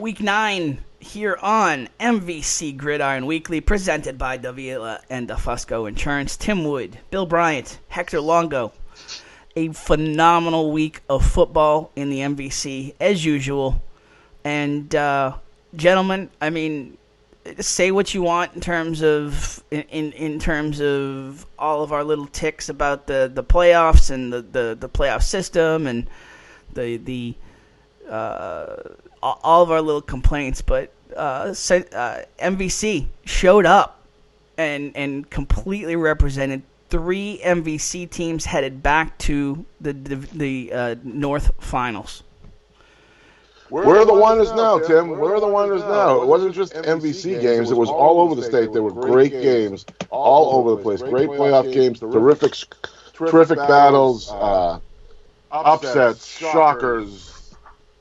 Week 9 here on MVC Gridiron Weekly, presented by Davila and DeFusco Insurance. Tim Wood, Bill Bryant, Hector Longo. A phenomenal week of football in the MVC, as usual. And, gentlemen, I mean, say what you want in terms of in terms of all of our little ticks about the playoffs and the playoff system and the all of our little complaints, but MVC showed up and completely represented. 3 MVC teams headed back to the North Finals. Where are the wonders now, Tim? Where are the wonders now? It wasn't just MVC games. It was all over the state. There were great games all over the place. Great playoff games, terrific battles, upsets, shockers,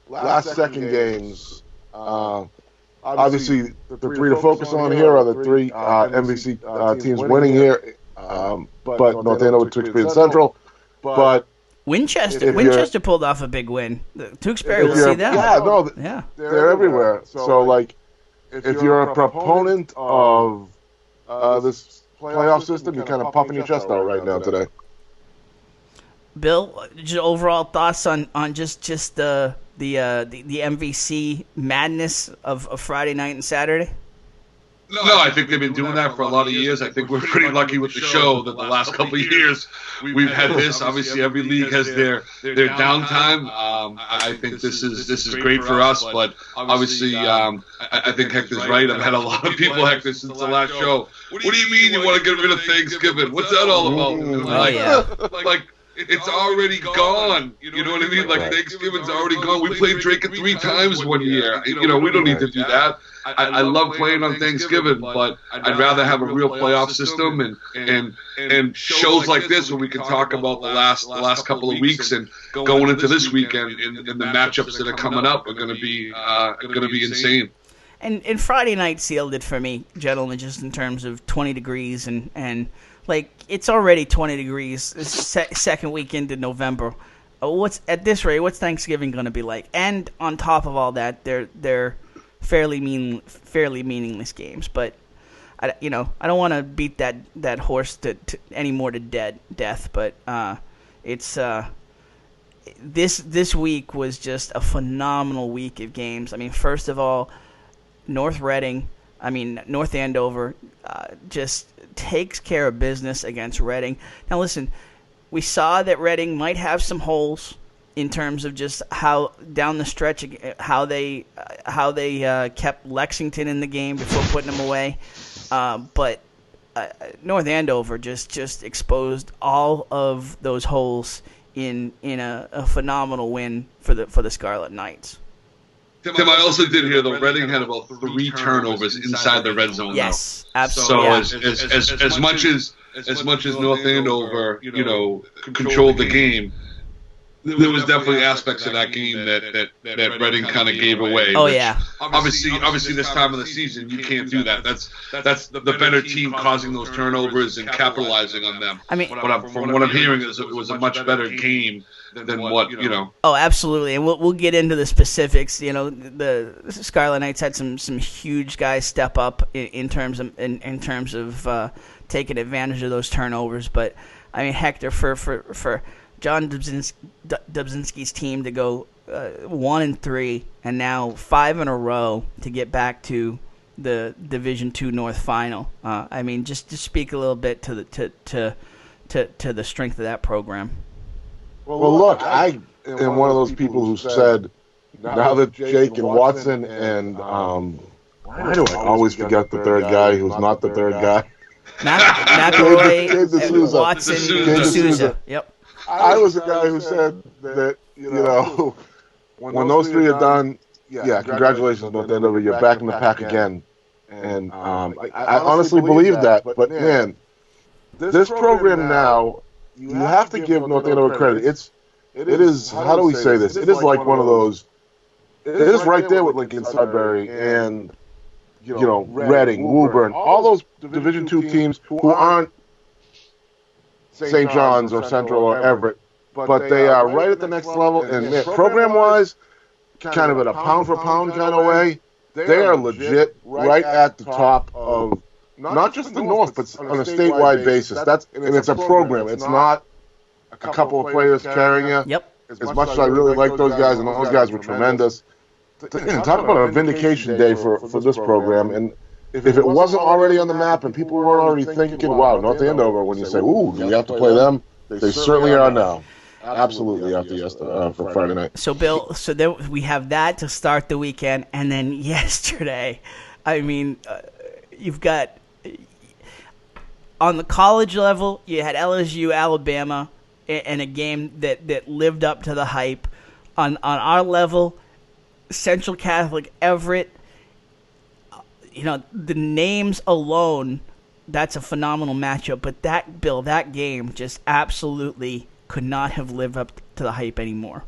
last-second games. Obviously, the 3 to focus on here are the 3 MVC teams winning here, but North Andover, Tewksbury, and Central. But Winchester pulled off a big win. Tewksbury, we'll see them. They're everywhere. So, like, if you're a proponent of this playoff system, you're kind of puffing your chest out right now today. Bill, just overall thoughts on just the MVC madness of Friday night and Saturday? No, I think they've been doing that for a lot of years. I think we're pretty lucky with the show that the last couple of years we've had this. Obviously, every league has their downtime. I think this is great for us, but obviously, I think Hector's right. I've had a lot of people, Hector, since the last show. What do you mean you want to get rid of Thanksgiving? What's that all about? Like, it's already gone. You know what I mean? Like, Thanksgiving's already gone. We played drinking 3 times one year. You know, we don't need to do that. I love playing on Thanksgiving, but I'd rather have a real playoff system and shows like this where we can talk about the last couple of weeks and going into this weekend and the matchups that are coming up are going to be insane. And Friday night sealed it for me, gentlemen, just in terms of 20 degrees and like, it's already 20 degrees second week into November. What's at this rate? What's Thanksgiving going to be like? And on top of all that, they're fairly meaningless games. But I don't want to beat that horse to anymore to death. But it's this week was just a phenomenal week of games. I mean, first of all, North Andover just takes care of business against Reading. Now, listen, we saw that Reading might have some holes in terms of just how down the stretch, how they kept Lexington in the game before putting them away. But North Andover just exposed all of those holes in a phenomenal win for the Scarlet Knights. Tim, I also did hear though Reading had about 3 turnovers inside the red zone. Yes, absolutely. So as much as North Andover, controlled the game, there was definitely aspects of that game that Reading kind of gave away. Oh yeah. Obviously, this time of the season you can't do that. That's the better team causing those turnovers and capitalizing on them. I mean, from what I'm hearing is it was a much better game than what. Oh, absolutely, and we'll get into the specifics. The Scarlet Knights had some huge guys step up in terms of taking advantage of those turnovers. But I mean, Hector, for John Dubzinski's team to go 1-3 and now 5 in a row to get back to the Division II North Final. I mean, just to speak a little bit to the strength of that program. Well, look, I am one of those people who said, now that Jake and Watson and why do I always forget the third guy who's not the third guy? McElroy and Watson, D'Souza. Yep. I was the guy who said that, when those 3 are done, congratulations, North Andover, you're back in the pack again. And I honestly believe that. But, man, this program now, you have to give North Andover credit. It is, how do we say this? It is like one of those, it is right there with Lincoln Sudbury and, Reading, Woburn, all those Division II teams who aren't St. John's or Central or Everett, but they are right at the next level. And program-wise, kind of in a pound-for-pound kind of way, they are legit right at the top of not just the North, but on a statewide basis. And it's a program. It's not a couple of players carrying you. Yep. As much as I really like those guys, and those guys were tremendous. Talk about a vindication day for this program. And if it wasn't already on the map and people weren't already thinking, wow, North Andover, when you say, ooh, you have to play them, they certainly are now. Absolutely after for Friday night. So, Bill, then we have that to start the weekend, and then yesterday, I mean, you've got on the college level, you had LSU, Alabama, and a game that lived up to the hype. On our level, Central Catholic, Everett. You know, the names alone, that's a phenomenal matchup. But that game just absolutely could not have lived up to the hype anymore.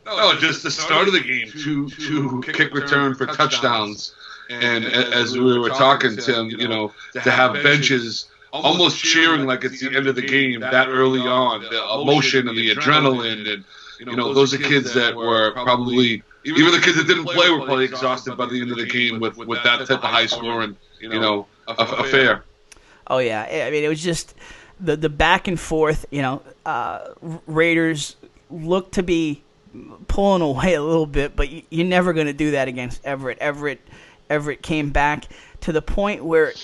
No, just the start of the game, two kick return for touchdowns. And as we were talking, Tim, you know, to have benches almost cheering like it's the end of the game that early on, the emotion and the adrenaline. And, you know, those are kids that were probably, even the kids that didn't play were probably exhausted by the end of the game with that type of high scoring, you know, affair. Oh, yeah. I mean, it was just the back and forth, you know, Raiders looked to be pulling away a little bit, but you're never going to do that against Everett. Everett came back to the point where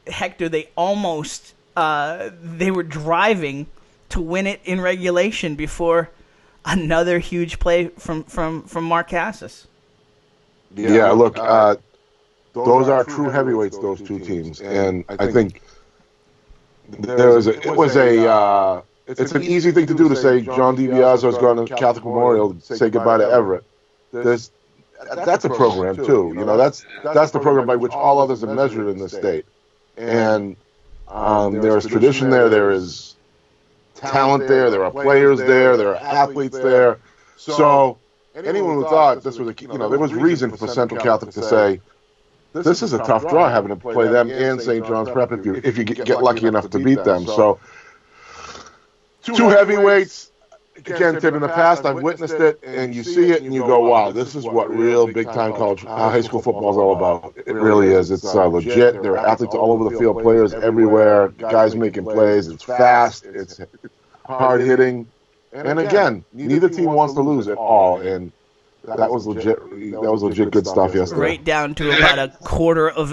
Hector, they almost they were driving to win it in regulation before another huge play from Mark Cassis. Yeah, look, those are true heavyweights, those two teams, and I think it's an easy thing to do to say John DiBiaso's gone to Catholic Memorial to say goodbye to Everett. That's a program too. You know, that's the program by which all others are measured in this state. And there is tradition there. There is talent there. There are players there. There are athletes there. So anyone who thought this was there was reason for Central Catholic to say this is a tough draw having to play them and St. John's Prep if you get lucky enough to beat them. So two heavyweights. Again, Tim, in the past, I've witnessed it, and you see it, and you go, wow, this is what real big-time college high school football is all about. It really is. It's legit. There are athletes all over the field, players everywhere, guys making plays. It's fast. It's hard-hitting. And again, neither team wants to lose at all, and that was legit. That was legit good stuff yesterday. Right down to about a quarter of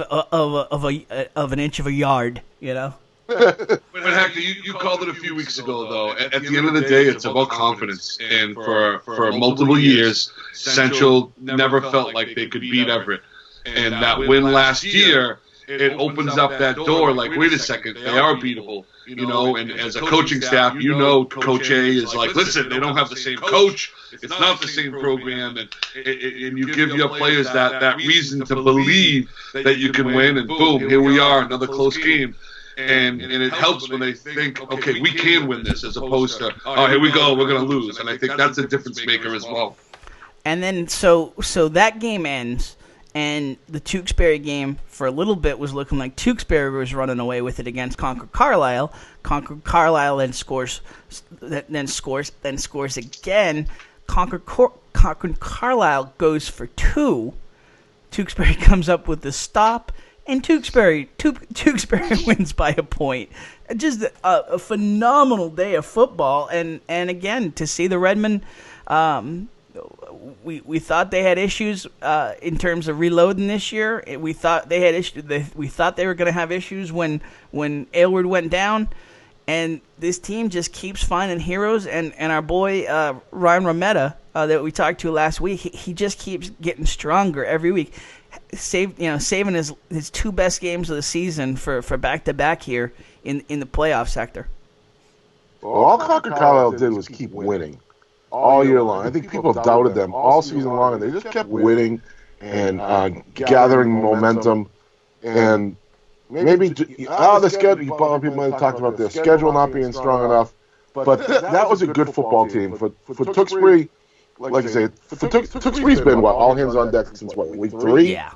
an inch of a yard, you know? But Hector, you called it a few weeks ago, though. At the end of the day, it's about confidence. And for multiple years, Central never felt like they could beat Everett. And that win last year, it opens up that door like, wait a second, they are beatable. You know, and as a coaching staff, you know Coach A is like, listen, they don't have the same coach. It's not the same program. And you give your players that reason to believe that you can win. And boom, here we are, another close game. And it helps when they think, okay, we can win this, as opposed to, oh, here we go, we're going to lose. And I think that's a difference maker as well. And then so that game ends, and the Tewksbury game for a little bit was looking like Tewksbury was running away with it against Concord Carlisle. Concord Carlisle then scores again. Concord Carlisle goes for two. Tewksbury comes up with the stop. And Tewksbury wins by a point. Just a phenomenal day of football. And again, to see the Redmen, we thought they had issues in terms of reloading this year. We thought they had issues. We thought they were going to have issues when Aylward went down. And this team just keeps finding heroes. And our boy Ryan Rometta that we talked to last week, he just keeps getting stronger every week. Saving his two best games of the season for back-to-back here in the playoff sector. Well, all Concord Carlisle did was keep winning all year long. I think people doubted them all season long, and they just kept winning and gathering momentum. And maybe the schedule. People might have talked about their schedule not being strong enough, but that was a good football team for Tewksbury. Like I say, Tewksbury's been all hands on deck since week 3? Yeah.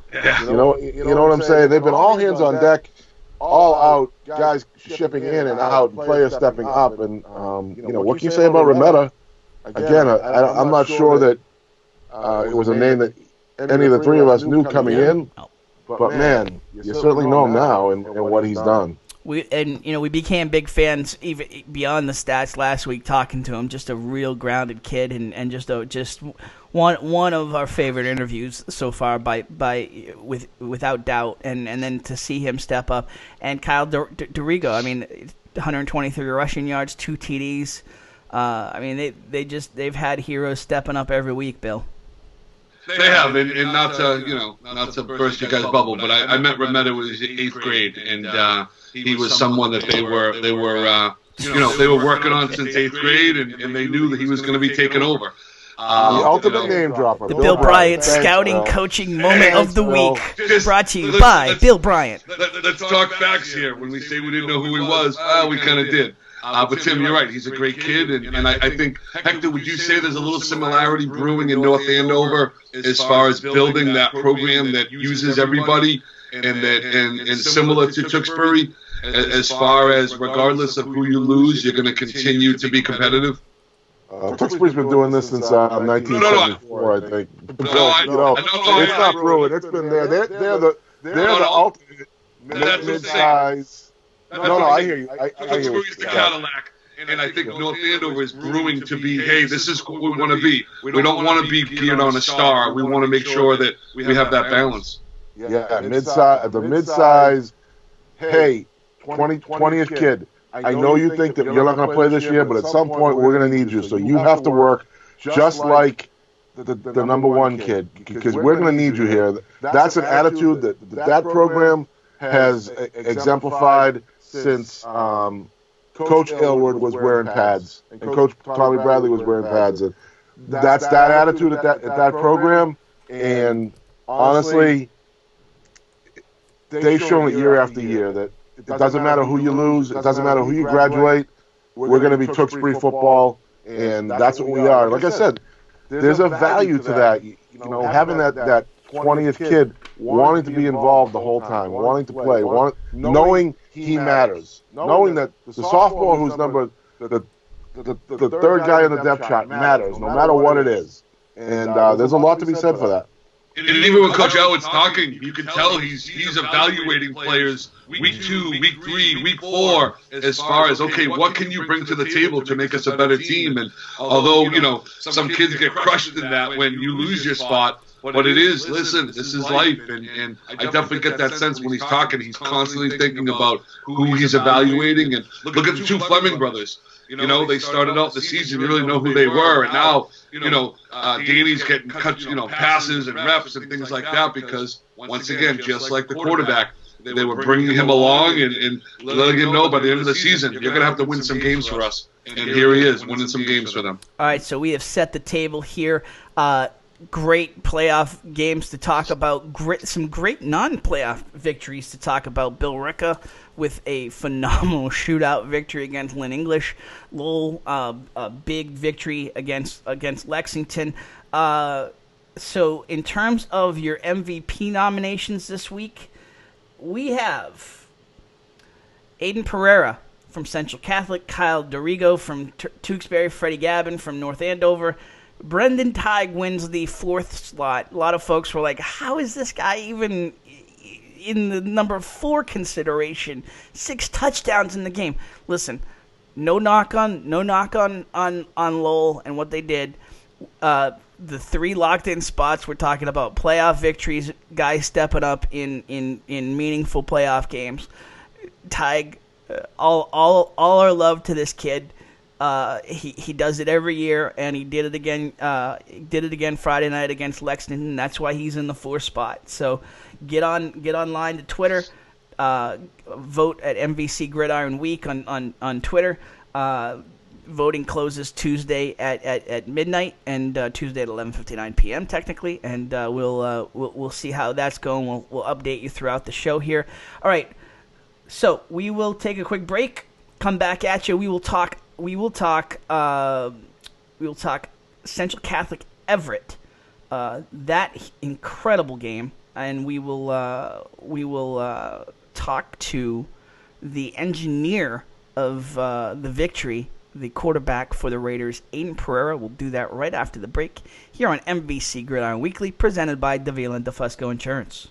You know what I'm saying? They've been all hands on deck, all out, guys shipping in and out, players stepping up, and what can you say about Rometta? again, I'm not sure that it was a name that any of the three of us knew coming in. But man, you certainly know him now and what he's done. We became big fans even beyond the stats last week talking to him. Just a real grounded kid and just one of our favorite interviews so far without doubt. And then to see him step up and Kyle Dorigo, I mean, 123 rushing yards, 2 TDs. I mean they've had heroes stepping up every week, Bill. They have, and not to burst you guys' bubble, but I met Remetta in his 8th grade, and he was someone that they were working on since 8th grade, and they knew that he was going to be taken over. The ultimate name dropper. The Bill Bryant Scouting Coaching Moment of the Week, brought to you by Bill Bryant. Let's talk facts here. When we say we didn't know who he was, we kind of did. But Tim, you're right. He's a great kid, and I think, Hector, would you say there's a little similarity brewing in North Andover as far as building that program that uses everybody, and similar to Tewksbury, as far as regardless of who you lose, you're going to continue to be competitive? Tewksbury's been doing this since 1974, I think. It's not brewing. It's been there. They're the ultimate mid-size. No, I hear you. Tewksbury's the Cadillac, and I think North Andover is brewing to be, hey, this is what we want to be. We don't want to be geared on a star. We want to make sure that we have that balance. Yeah, mid-size, hey, 20-ish kid. I know you think that you're not going to play this year, but at some point we're going to need you. So you have to work just like the number one kid, because we're going to need you here. That's an attitude that program has exemplified since Coach Aylward was wearing pads and Coach Tommy Bradley was wearing pads. And that's that attitude at that program. And honestly, they've shown it year after year that it doesn't matter who you lose, it doesn't matter who you graduate, we're going to be Tewksbury football, and that's what we are. Like I said, there's a value to that. You know, having that 20th kid wanting to be involved the whole time, wanting to play, knowing he matters, knowing that the sophomore who's the third guy in the depth chart matters, no matter what it is. And there's a lot to be said for that. And even when Coach Elwood's talking, you can tell he's evaluating players week 2, week 3, week 4, as far as, okay, what can you bring to the table to make us a better team? And although, some kids get crushed in that when you lose your spot, but it is, listen, this is life. And I definitely get that sense when he's talking. He's constantly thinking about who he's evaluating. And look at the 2 Fleming brothers. They started out the season, you really know who they were. And now, Danny's getting cut, passes and reps and things like that because, once again, just like the quarterback, they were bringing him along and letting him know by the end of the season, you're going to have to win some games for us. And here he is, winning some games for them. All right, so we have set the table here. Great playoff games to talk about. Some great non-playoff victories to talk about. Bill Ricca with a phenomenal shootout victory against Lynn English. Lowell, a big victory against Lexington. So in terms of your MVP nominations this week, we have Ayden Pereira from Central Catholic, Kyle Dorigo from Tewksbury, Freddie Gavin from North Andover. Brendan Teig wins the 4th slot. A lot of folks were like, how is this guy even in the number 4 consideration? 6 touchdowns in the game. Listen, no knock on Lowell and what they did. The 3 locked-in spots, we're talking about playoff victories, guys stepping up in meaningful playoff games. Teig, all our love to this kid. He does it every year, and he did it again. Friday night against Lexington. And that's why he's in the 4th spot. So get online to Twitter, vote at MVC Gridiron Week on Twitter. Voting closes Tuesday at midnight and Tuesday at 11:59 p.m. technically, and we'll see how that's going. We'll update you throughout the show here. All right, so we will take a quick break. Come back at you. We will talk Central Catholic Everett, that incredible game, and we will talk to the engineer of the victory the quarterback for the Raiders, Ayden Pereira. We'll do that right after the break here on MVC Gridiron Weekly, presented by Davila and DeFusco Insurance.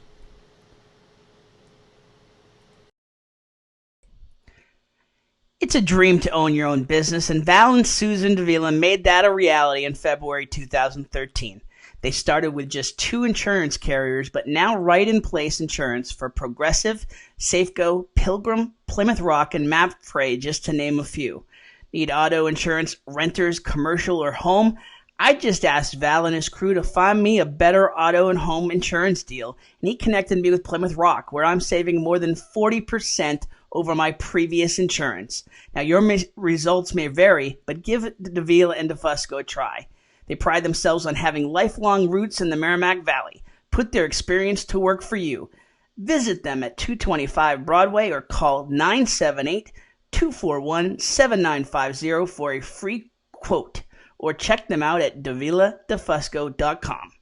It's a dream to own your own business, and Val and Susan Davila made that a reality in February 2013. They started with just 2 insurance carriers, but now right-in-place insurance for Progressive, Safeco, Pilgrim, Plymouth Rock, and MapFreight, just to name a few. Need auto insurance, renters, commercial, or home? I just asked Val and his crew to find me a better auto and home insurance deal, and he connected me with Plymouth Rock, where I'm saving more than 40% over my previous insurance. Now, your results may vary, but give the Davila and DeFusco a try. They pride themselves on having lifelong roots in the Merrimack Valley. Put their experience to work for you. Visit them at 225 Broadway or call 978-241-7950 for a free quote, or check them out at daviladefusco.com.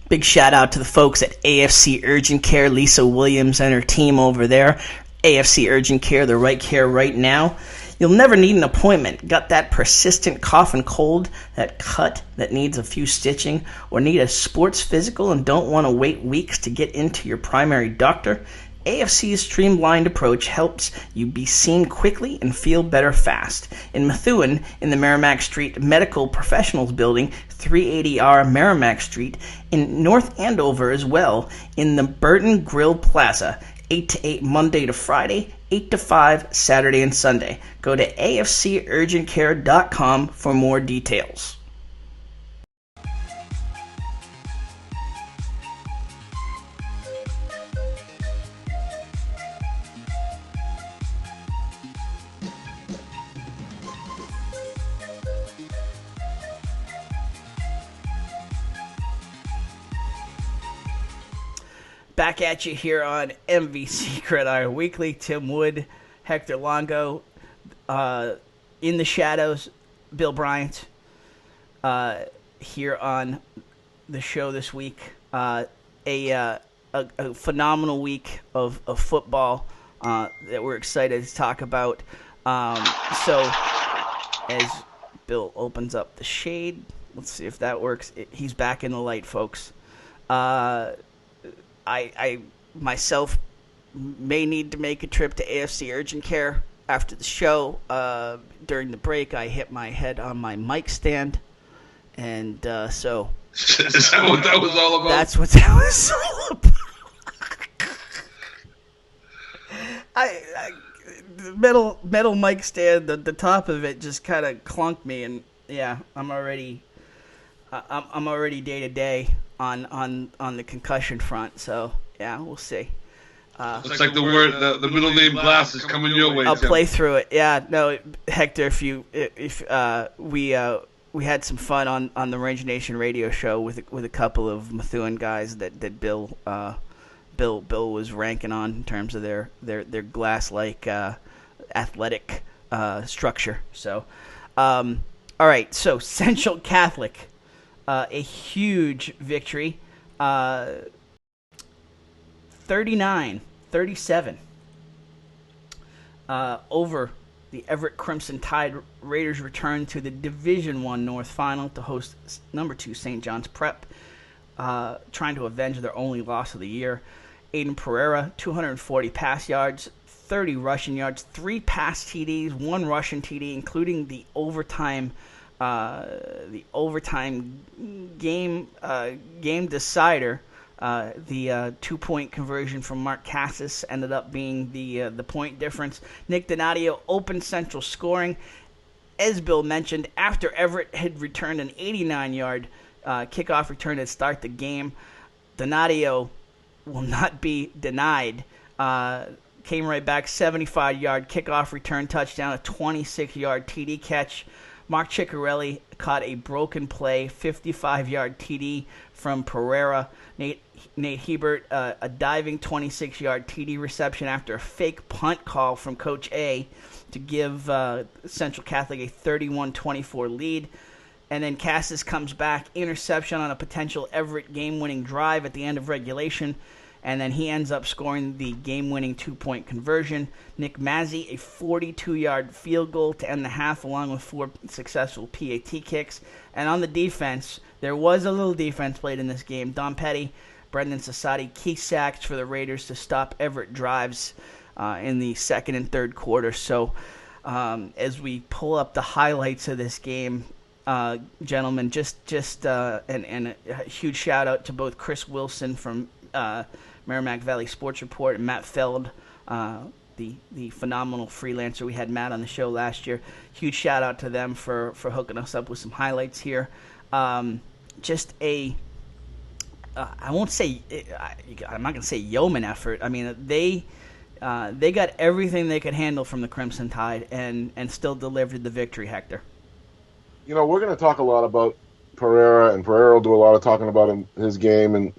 Big shout out to the folks at AFC Urgent Care, Lisa Williams and her team over there. AFC Urgent Care, the right care right now. You'll never need an appointment. Got that persistent cough and cold, that cut that needs a few stitching, or need a sports physical and don't want to wait weeks to get into your primary doctor? AFC's streamlined approach helps you be seen quickly and feel better fast. In Methuen, in the Merrimack Street Medical Professionals Building, 380R Merrimack Street, in North Andover as well, in the Burton Grill Plaza, 8 to 8 Monday to Friday, 8 to 5 Saturday and Sunday. Go to afcurgentcare.com for more details. Back at you here on MVC Gridiron Weekly. Tim Wood, Hector Longo, in the shadows, Bill Bryant, here on the show this week. A phenomenal week of football that we're excited to talk about. So as Bill opens up the shade, let's see if that works. He's back in the light, folks. I myself may need to make a trip to AFC Urgent Care after the show. During the break, I hit my head on my mic stand, and so... Is that what that was all about? That's what that was all about. The metal mic stand, the top of it just kind of clunked me, and yeah, I'm already day to day on the concussion front. So yeah, we'll see. Looks like the middle name Glass is coming your way. I'll Tim. play through it. Yeah, no, Hector, if we had some fun on the Range Nation radio show with a couple of Methuen guys that Bill was ranking on in terms of their glass-like athletic structure. So, all right. So Central Catholic, a huge victory, 39-37 over the Everett Crimson Tide. Raiders return to the Division I North Final to host number 2 St. John's Prep, trying to avenge their only loss of the year. Ayden Pereira, 240 pass yards, 30 rushing yards, 3 pass TDs, 1 rushing TD, including the overtime game decider. The 2-point conversion from Mark Cassis ended up being the point difference. Nick Donadio opened Central scoring. As Bill mentioned, after Everett had returned an 89-yard kickoff return to start the game, Donadio will not be denied. Came right back, 75-yard kickoff return touchdown, a 26-yard TD catch. Mark Ciccarelli caught a broken play, 55-yard TD from Pereira. Nate Hebert, a diving 26-yard TD reception after a fake punt call from Coach A to give Central Catholic a 31-24 lead. And then Cassis comes back, interception on a potential Everett game-winning drive at the end of regulation. and then he ends up scoring the game-winning 2-point conversion. Nick Mazzy, a 42-yard field goal to end the half, along with 4 successful PAT kicks. And on the defense, there was a little defense played in this game. Dom Petty, Brendan Sassati, key sacks for the Raiders to stop Everett drives in the second and third quarter. So as we pull up the highlights of this game, gentlemen, and a huge shout out to both Chris Wilson from Merrimack Valley Sports Report and Matt Feld, the phenomenal freelancer. We had Matt on the show last year. Huge shout out to them for hooking us up with some highlights here. I won't say, I'm not going to say yeoman effort. I mean, they got everything they could handle from the Crimson Tide and still delivered the victory, Hector. We're going to talk a lot about Pereira, and Pereira will do a lot of talking about his game and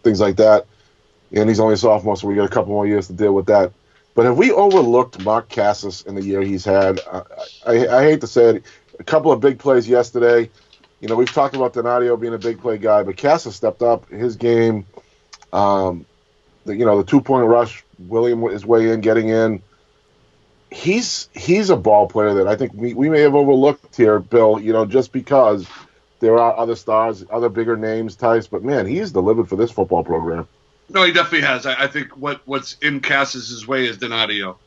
things like that. And he's only a sophomore, so we got a couple more years to deal with that. But have we overlooked Mark Cassis in the year he's had? I hate to say it. A couple of big plays yesterday. We've talked about Donadio being a big play guy, but Cassis stepped up his game. The 2-point rush, William is way in, getting in. He's a ball player that I think we may have overlooked here, Bill, just because there are other stars, other bigger names, Tice, but man, he's delivered for this football program. No, he definitely has. I think what's in Cassis' way is Donadio.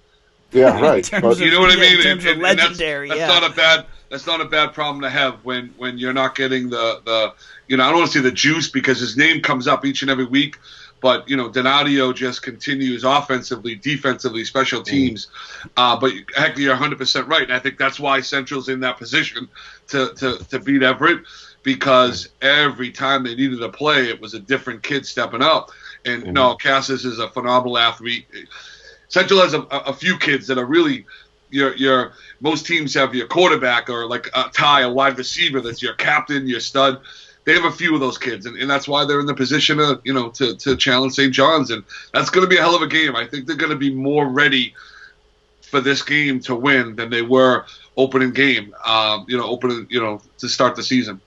Yeah, right. You know what I mean? In terms of legendary, that's not a bad problem to have when you're not getting the I don't want to say the juice, because his name comes up each and every week, but Donadio just continues offensively, defensively, special teams. But heck, you're 100% right, and I think that's why Central's in that position to beat Everett, because every time they needed a play, it was a different kid stepping up. And Cassis is a phenomenal athlete. Central has a few kids that are really your most teams have your quarterback, or like a wide receiver that's your captain, your stud. They have a few of those kids, and that's why they're in the position to challenge St. John's, and that's going to be a hell of a game. I think they're going to be more ready for this game to win than they were opening game. To start the season.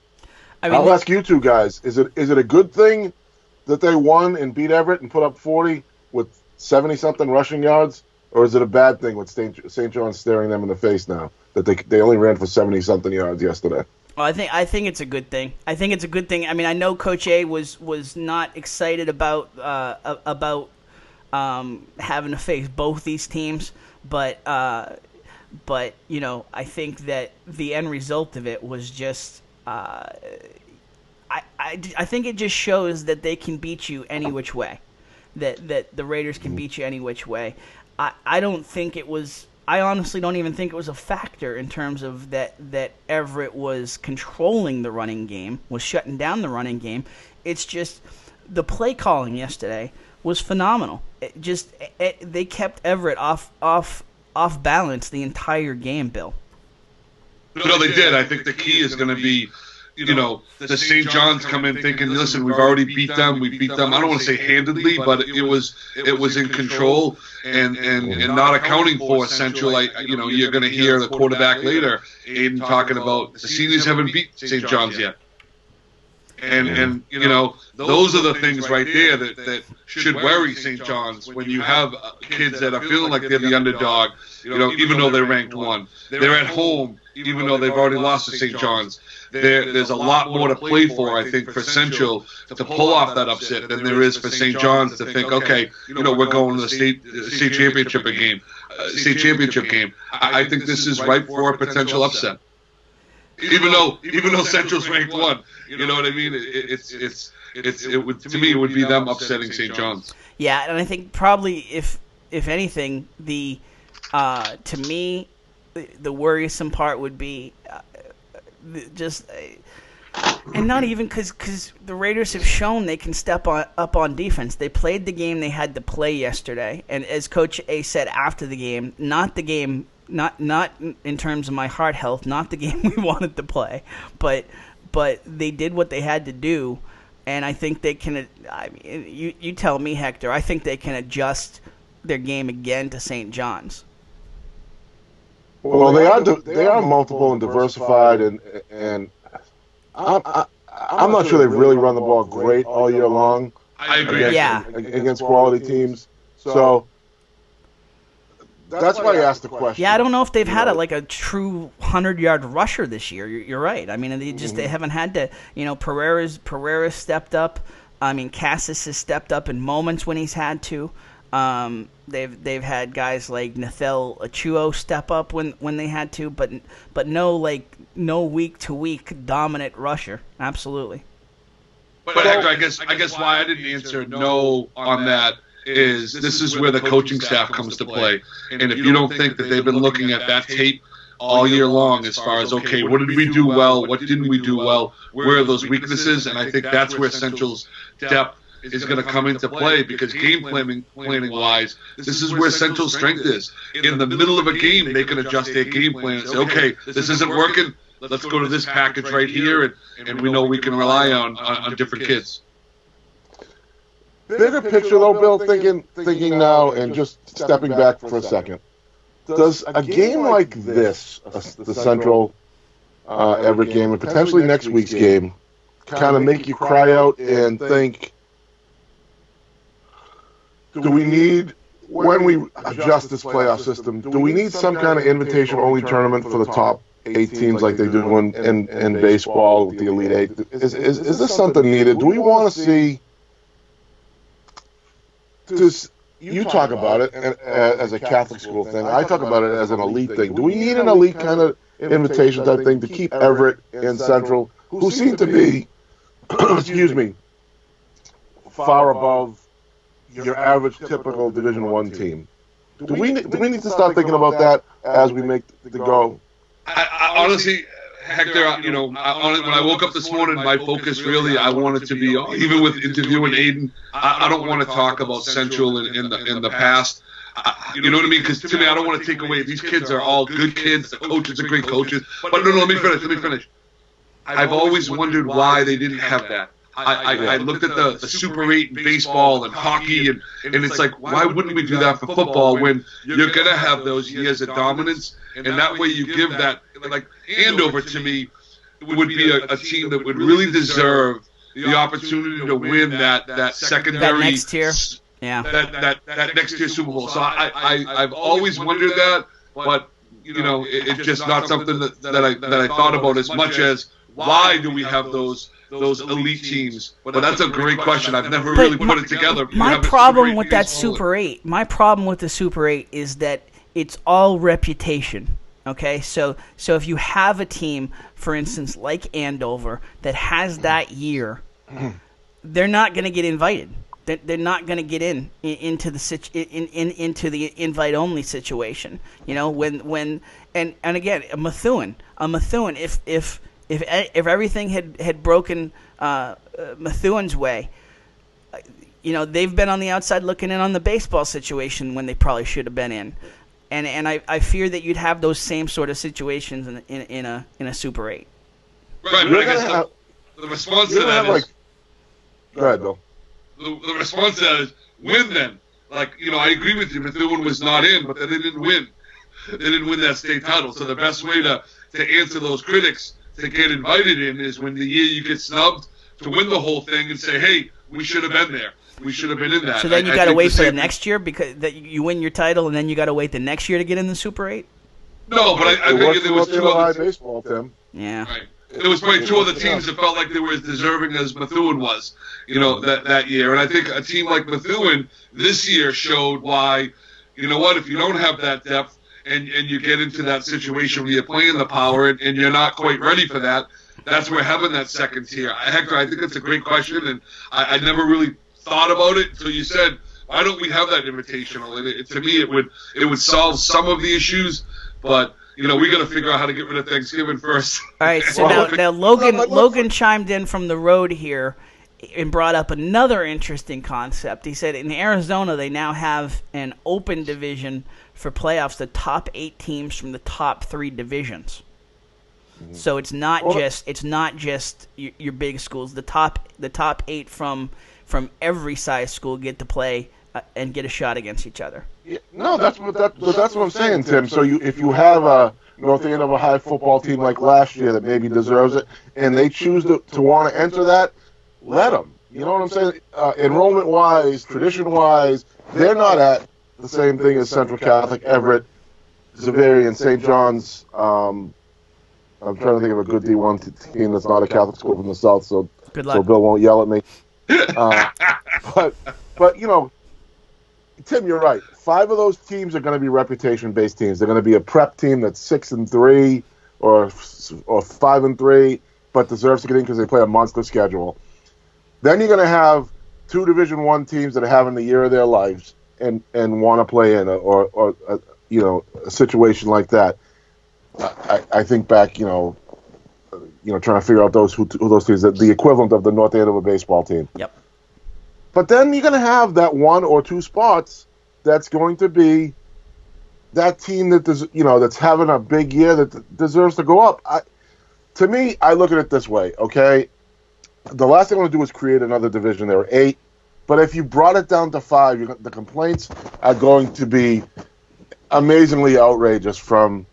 I'll ask you two guys: is it a good thing that they won and beat Everett and put up 40 with 70-something rushing yards, or is it a bad thing with St. John's staring them in the face now that they only ran for 70-something yards yesterday? Well, I think it's a good thing. I think it's a good thing. I mean, I know Coach A was not excited about having to face both these teams, but I think that the end result of it was just. I think it just shows that they can beat you any which way, that the Raiders can beat you any which way. I don't think it was. I honestly don't even think it was a factor in terms of that Everett was controlling the running game, was shutting down the running game. It's just the play calling yesterday was phenomenal. They kept Everett off balance the entire game, Bill. No, they did. I think the key is going to be, the St. John's come in thinking, listen, we've already beat them. We beat them. I don't want to say handedly, but it was in control and not accounting for Central. You're going to hear the quarterback later, Ayden, talking about the seniors haven't beat St. John's yet. And those are the things right there that should worry St. John's when you have kids that are feeling like they're the underdog, even though they're ranked 1. They're at home, even though they've already lost to St. John's. There's a lot more to play for, I think, for Central to pull off that upset than there is for St. John's to think, okay, we're going to the state championship game. I think this is ripe for a potential upset. Even though Central's ranked 1, you know what I mean? It would, to me, it would be them upsetting St. John's. Yeah, and I think probably if anything, to me, the worrisome part would be and not even because the Raiders have shown they can step up on defense. They played the game they had to play yesterday, and as Coach A said after the game, not in terms of my heart health, not the game we wanted to play, but they did what they had to do, and I think they can. I mean, you tell me, Hector. I think they can adjust their game again to St. John's. Well, they are multiple and diversified, and I'm not sure they've really run the ball great all year long. I agree. Against quality teams. So that's why I asked the question. Yeah, I don't know if they've had a true 100-yard rusher this year. You're right. I mean, they haven't had to. Pereira stepped up. I mean, Cassis has stepped up in moments when he's had to. They've had guys like Nathel Achuo step up when they had to, but no week to week dominant rusher. Absolutely. But Hector, I guess why I didn't answer no on that is this is where the coaching staff comes to play. And if you don't think that they've been looking at that tape all year long as far as, okay, what did we do well? What didn't we do well? Where are those weaknesses? And I think that's where Central's depth is going to come into play because game planning-wise, this is where Central's strength is. In the middle of a game, they can adjust their game plan and say, okay, this isn't working. Let's go to this package right here, and we know we can rely on different kids. Bigger picture, though, Bill, thinking now and just stepping back for a second. Does a game like this, the Central Everett game, and potentially next week's game, kind of make you cry out and think, do we need, when we adjust this playoff system, do we need some kind of invitation-only tournament for the top 8 teams like they do in baseball with the Elite 8? Is this something needed? Do we want to see... You talk about it as a Catholic school thing. I talk about it as an elite thing. Do we need an elite kind of invitation type thing to keep Everett and Central, who seem to be, excuse me, far above your average typical Division I team? Do we need to start thinking about that as we make the go? I honestly, Hector, when I woke up this morning, my focus really, I wanted to be, even with interviewing Ayden, I don't want to talk about Central in the past. You know what I mean? Because to me, I don't want to take away. These kids are all good kids. The coaches are great coaches. But no, let me finish. I've always wondered why they didn't have that. I looked at the Super 8 in baseball and hockey, and it's like, why wouldn't we do that for football when you're going to have those years of dominance? And that way you give that, like, Andover to me would be a team that would really deserve the opportunity to win that secondary. That next tier. Yeah. That next tier Super Bowl. So I've always wondered that, but, it's just not something that I thought about as much as why do we have those elite teams? But that's a great question. I've never really put it together. My problem with that Super 8, the Super 8 is that it's all reputation. Okay, so if you have a team, for instance, like Andover, that has that year, they're not going to get invited. They're not going to get into the invite only situation. When again, a Methuen, if everything had broken Methuen's way, they've been on the outside looking in on the baseball situation when they probably should have been in. And I fear that you'd have those same sort of situations in a Super 8. Right, but I guess the response to that is... Go ahead, Bill. The response to that is, win then. I agree with you, Methuen was not in, but they didn't win. They didn't win that state title. So the best way to answer those critics to get invited in is when the year you get snubbed to win the whole thing and say, hey, we should have been there. We should have been in that. So then you got to wait for the next year because that you win your title, and then you got to wait the next year to get in the Super 8? No, but I think there was 2 other baseball, Tim. Yeah. Right. There was probably 2 other teams that felt like they were as deserving as Methuen was, that year. And I think a team like Methuen this year showed why, if you don't have that depth and you get into that situation where you're playing the power and you're not quite ready for that, that's where having that second tier. Hector, I think that's a great question, and I never really thought about it until you said, why don't we have that invitational? And to me, it would solve some of the issues, but we got to figure out how to get rid of Thanksgiving first. All right, so now Logan chimed in from the road here and brought up another interesting concept. He said in Arizona they now have an open division for playoffs, the top 8 teams from the top 3 divisions. Mm-hmm. So it's not just your big schools. The top 8 from every size school get to play and get a shot against each other. Yeah, no, that's what I'm saying, Tim. So if you have a North Andover High football team like last year that maybe deserves it, and they choose to want to enter that, let them. You know what I'm saying? Enrollment-wise, tradition-wise, they're not at the same thing as Central Catholic, Everett, Xaverian, St. John's. I'm trying to think of a good D1 team that's not a Catholic school from the South, so Good luck. Bill won't yell at me. But you know, Tim, you're right. 5 of those teams are going to be reputation-based teams. They're going to be a prep team that's 6-3 or 5-3, but deserves to get in because they play a monster schedule. Then you're going to have 2 Division I teams that are having the year of their lives and want to play in or a situation like that. I think back, trying to figure out who those teams are, the equivalent of the North Andover baseball team. Yep. But then you're going to have that 1 or 2 spots that's going to be that team that does, that's having a big year that deserves to go up. To me, I look at it this way. Okay, the last thing I want to do is create another division. There are 8, but if you brought it down to 5, the complaints are going to be amazingly outrageous from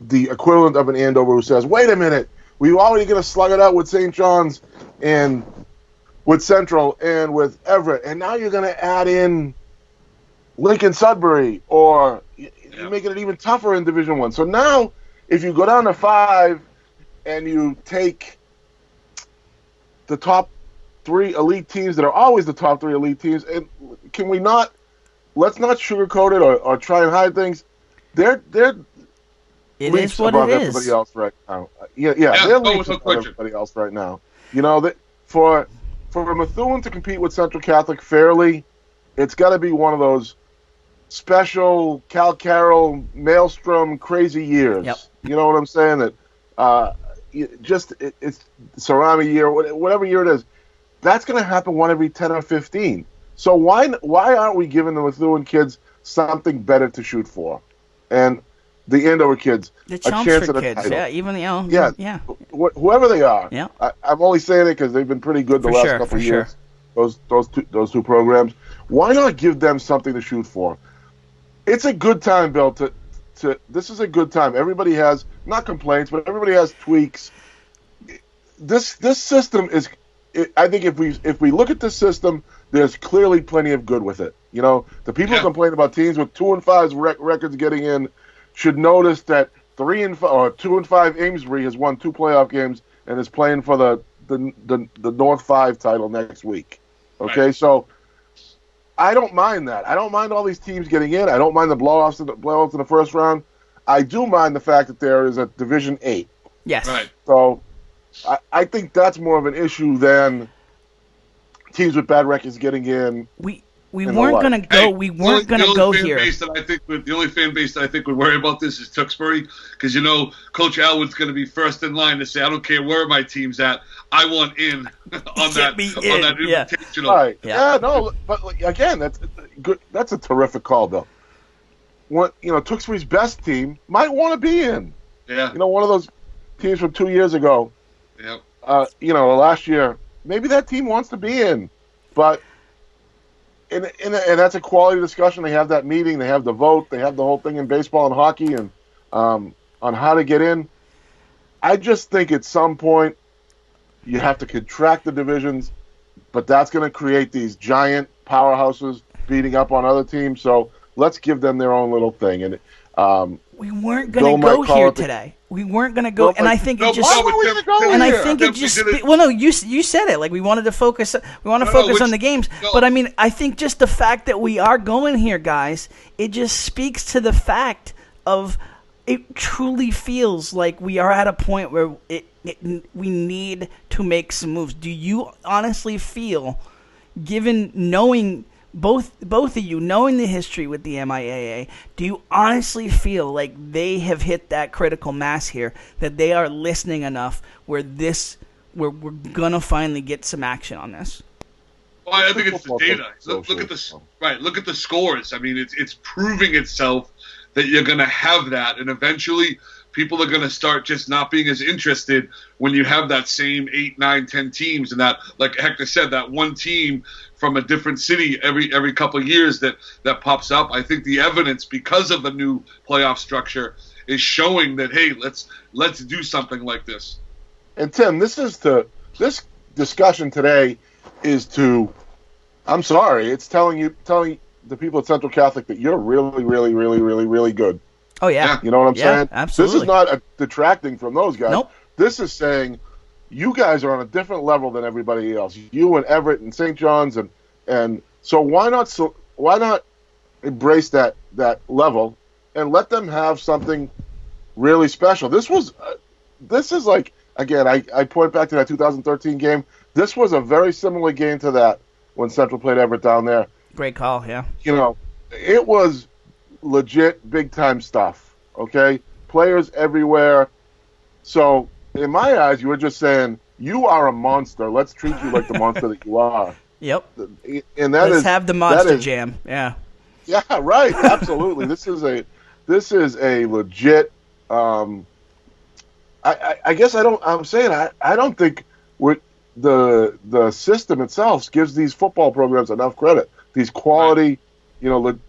the equivalent of an Andover who says, "Wait a minute, we're already going to slug it out with St. John's and with Central and with Everett, and now you're going to add in Lincoln Sudbury, or you're making it even tougher in Division I." So now, if you go down to 5 and you take the top 3 elite teams that are always the top 3 elite teams, and let's not sugarcoat it or try and hide things. They're it is what above it is. Everybody else right now. They're leaps above everybody else right now. That for Methuen to compete with Central Catholic fairly, it's got to be one of those special Cal Carroll Maelstrom crazy years. Yep. You know what I'm saying? That it's Cerami year, whatever year it is. That's going to happen one every 10 or 15. So why aren't we giving the Methuen kids something better to shoot for? And the Andover kids, the a chance Chelmsford at a kids, title. even Whoever they are. Yeah. I'm only saying it because they've been pretty good the last couple of years. Those two programs. Why not give them something to shoot for? It's a good time, Bill. This is a good time. Everybody has not complaints, but everybody has tweaks. This system is. I think if we look at this system, there's clearly plenty of good with it. The people who complain about teams with 2-5 records getting in should notice that 2-5 Amesbury has won 2 playoff games and is playing for the North 5 title next week. Okay, so I don't mind that. I don't mind all these teams getting in. I don't mind the blowouts in the first round. I do mind the fact that there is a Division 8. Yes. Right. So I think that's more of an issue than teams with bad records getting in. We weren't going to go. We weren't going to go here. The only fan base that I think would worry about this is Tewksbury, because Coach Alwood's going to be first in line to say, "I don't care where my team's at. I want in on that invitational." Right? Yeah. No, but again, that's good. That's a terrific call, Bill. Tewksbury's best team might want to be in. Yeah. One of those teams from 2 years ago. Yep. Last year, maybe that team wants to be in, but. And that's a quality discussion. They have that meeting. They have the vote. They have the whole thing in baseball and hockey and on how to get in. I just think at some point you have to contract the divisions, but that's going to create these giant powerhouses beating up on other teams. So let's give them their own little thing. And we weren't going to go here today. We weren't going to go, and I think it just. And I think it just. Well, no, you said it. Like we wanted to focus. We want to focus on the games, but I mean, I think just the fact that we are going here, guys, it just speaks to the fact of it truly feels like we are at a point where we need to make some moves. Do you honestly feel, given knowing? Both of you, knowing the history with the MIAA, do you honestly feel like they have hit that critical mass here, that they are listening enough where we're going to finally get some action on this? Well, I think it's the data. Look at the scores. I mean, it's proving itself that you're going to have that, and eventually people are going to start just not being as interested when you have that same 8, 9, 10 teams, and that, like Hector said, that one team from a different city every couple of years that pops up. I think the evidence, because of the new playoff structure, is showing that, hey, let's do something like this. And Tim, this discussion today is to, I'm sorry, it's telling the people at Central Catholic that you're really, really, really, really, really good. Oh, yeah. You know what I'm saying? Absolutely. This is not detracting from those guys. Nope. This is saying you guys are on a different level than everybody else. You and Everett and St. John's, and so why not embrace that level and let them have something really special? This is like, again, I point back to that 2013 game. This was a very similar game to that when Central played Everett down there. Great call, yeah. You know, it was legit big-time stuff, okay? Players everywhere. So, in my eyes, you were just saying, you are a monster. Let's treat you like the monster that you are. Yep. And let's have the monster jam, yeah. Yeah, right, absolutely. This is a legit, I guess I don't think the system itself gives these football programs enough credit. These quality, I don't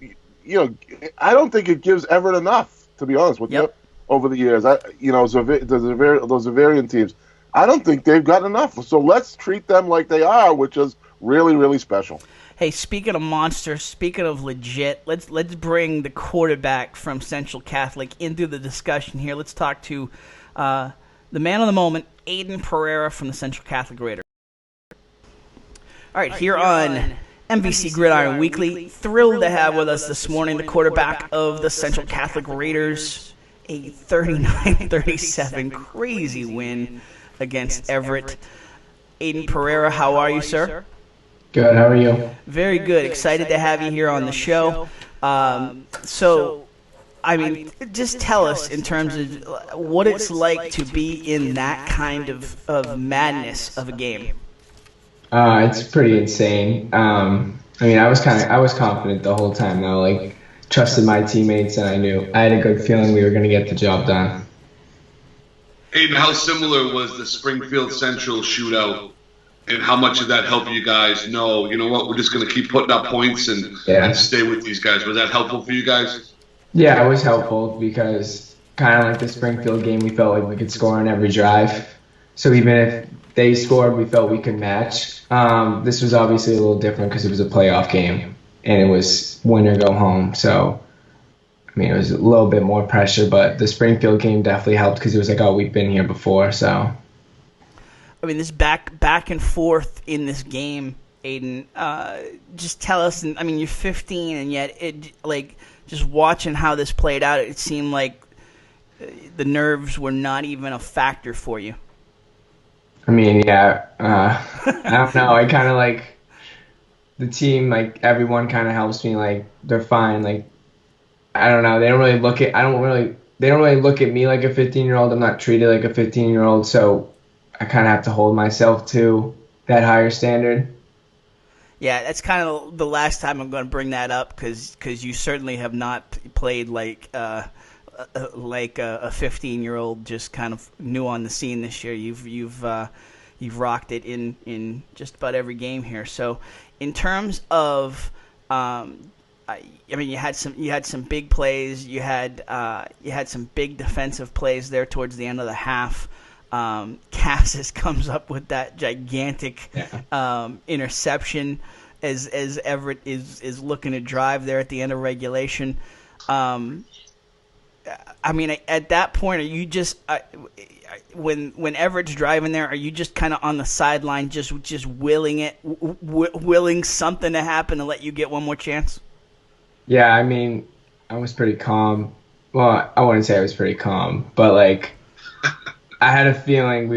think it gives Everett enough, to be honest with you, over the years. Those Zavarian teams, I don't think they've got enough. So let's treat them like they are, which is really, really special. Hey, speaking of monsters, speaking of legit, let's bring the quarterback from Central Catholic into the discussion here. Let's talk to the man of the moment, Ayden Pereira from the Central Catholic Raiders. All right, here on MVC Gridiron Weekly, thrilled to have with us this morning the quarterback of the Central Catholic Raiders, a 39-37 crazy win against Everett. Ayden Pereira, how are you, sir? Good, how are you? Very good. Excited to have you here on the show. Just tell us in terms of what it's like to be in that kind of madness of a game. It's pretty insane. I was confident the whole time though, like trusted my teammates, and I had a good feeling we were going to get the job done. Ayden, how similar was the Springfield Central shootout, and how much did that help you guys know, you know what, we're just going to keep putting up points and stay with these guys? Was that helpful for you guys? Yeah, it was helpful because kind of like the Springfield game, we felt like we could score on every drive. So even if they scored, we felt we could match. This was obviously a little different because it was a playoff game, and it was win or go home. So, it was a little bit more pressure, but the Springfield game definitely helped because it was like, oh, we've been here before, so. This back and forth in this game, Ayden, just tell us, you're 15, and yet just watching how this played out, it seemed like the nerves were not even a factor for you. I don't know. I kind of the team, everyone kind of helps me. They're fine. I don't know. They don't really look at me like a 15-year-old. I'm not treated like a 15-year-old, so I kind of have to hold myself to that higher standard. Yeah, that's kind of the last time I'm going to bring that up because you certainly have not played like a 15-year-old just kind of new on the scene this year. You've rocked it in just about every game here. So in terms of you had some big plays. You had some big defensive plays there towards the end of the half. Cassis comes up with that gigantic interception as Everett is looking to drive there at the end of regulation. At that point, are you just when Everett's driving there, are you just kind of on the sideline, just willing something to happen to let you get one more chance? Yeah, I was pretty calm. Well, I wouldn't say I was pretty calm, but I had a feeling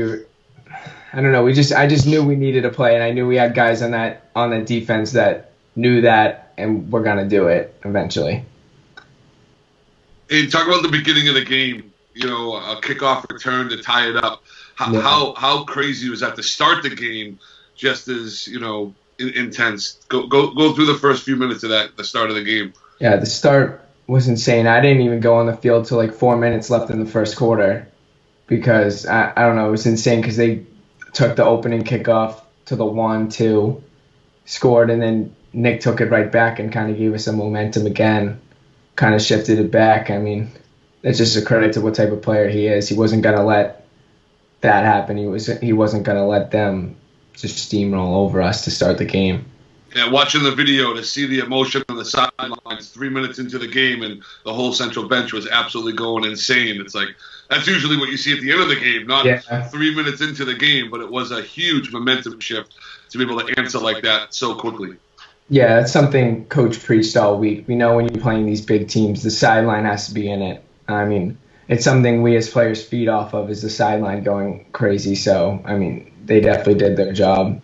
I don't know. I just knew we needed a play, and I knew we had guys on that defense that knew that, and we're gonna do it eventually. Hey, talk about the beginning of the game. A kickoff return to tie it up. How crazy was that to start the game? Just as intense. Go through the first few minutes of the start of the game. Yeah, the start was insane. I didn't even go on the field till 4 minutes left in the first quarter because I don't know, it was insane because they took the opening kickoff to the 1-2, scored, and then Nick took it right back and kind of gave us some momentum again, kind of shifted it back. It's just a credit to what type of player he is. He wasn't going to let that happen. He wasn't going to let them just steamroll over us to start the game. Yeah, watching the video to see the emotion on the sidelines 3 minutes into the game, and the whole central bench was absolutely going insane. It's like that's usually what you see at the end of the game, not 3 minutes into the game, but it was a huge momentum shift to be able to answer like that so quickly. Yeah, that's something Coach preached all week. We know when you're playing these big teams, the sideline has to be in it. I mean, it's something we as players feed off of, is the sideline going crazy. So, I mean, they definitely did their job.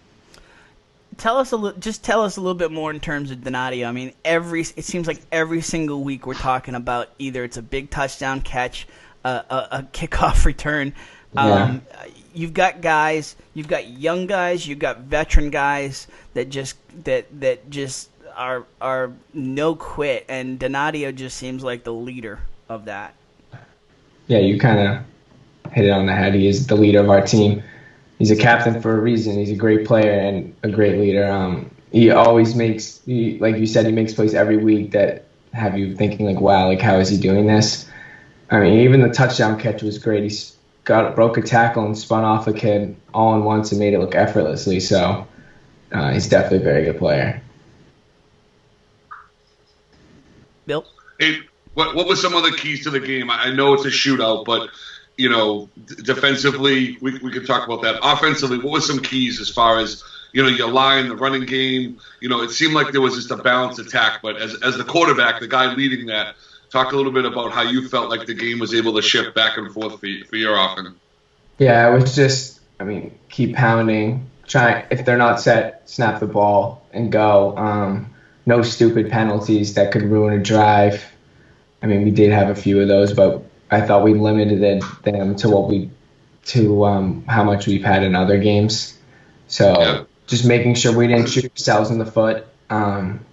Tell us a little bit more in terms of Donadio. I mean, it seems like every single week we're talking about either it's a big touchdown catch, a kickoff return. You've got guys, you've got young guys, you've got veteran guys that just are no quit, and Donadio just seems like the leader of that. Yeah, you kind of hit it on the head. He is the leader of our team. He's a captain for a reason. He's a great player and a great leader. He always makes, like you said, he makes plays every week that have you thinking like, wow, like how is he doing this? I mean, even the touchdown catch was great. He broke a tackle and spun off a kid all in once and made it look effortlessly. So he's definitely a very good player. Bill? Hey, what were some of the keys to the game? I know it's a shootout, but you know, defensively, we could talk about that. Offensively, what were some keys as far as, you know, your line, the running game? You know, it seemed like there was just a balanced attack, but as the quarterback, the guy leading that, talk a little bit about how you felt like the game was able to shift back and forth for your offense. Yeah, it was just, I mean, keep pounding. If they're not set, snap the ball and go. No stupid penalties that could ruin a drive. I mean, we did have a few of those, but I thought we limited them to how much we've had in other games. So just making sure we didn't shoot ourselves in the foot,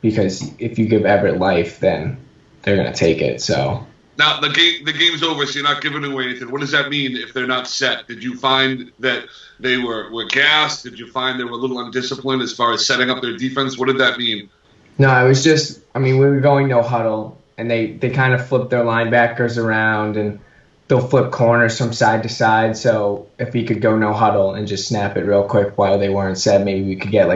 because if you give Everett life, then they're going to take it. So now the game's over, so you're not giving away anything. What does that mean if they're not set? Did you find that they were gassed? Did you find they were a little undisciplined as far as setting up their defense? What did that mean? No, it was just, I mean, we were going no huddle, and they kind of flipped their linebackers around, and they'll flip corners from side to side. So if we could go no huddle and just snap it real quick while they weren't set, maybe we could get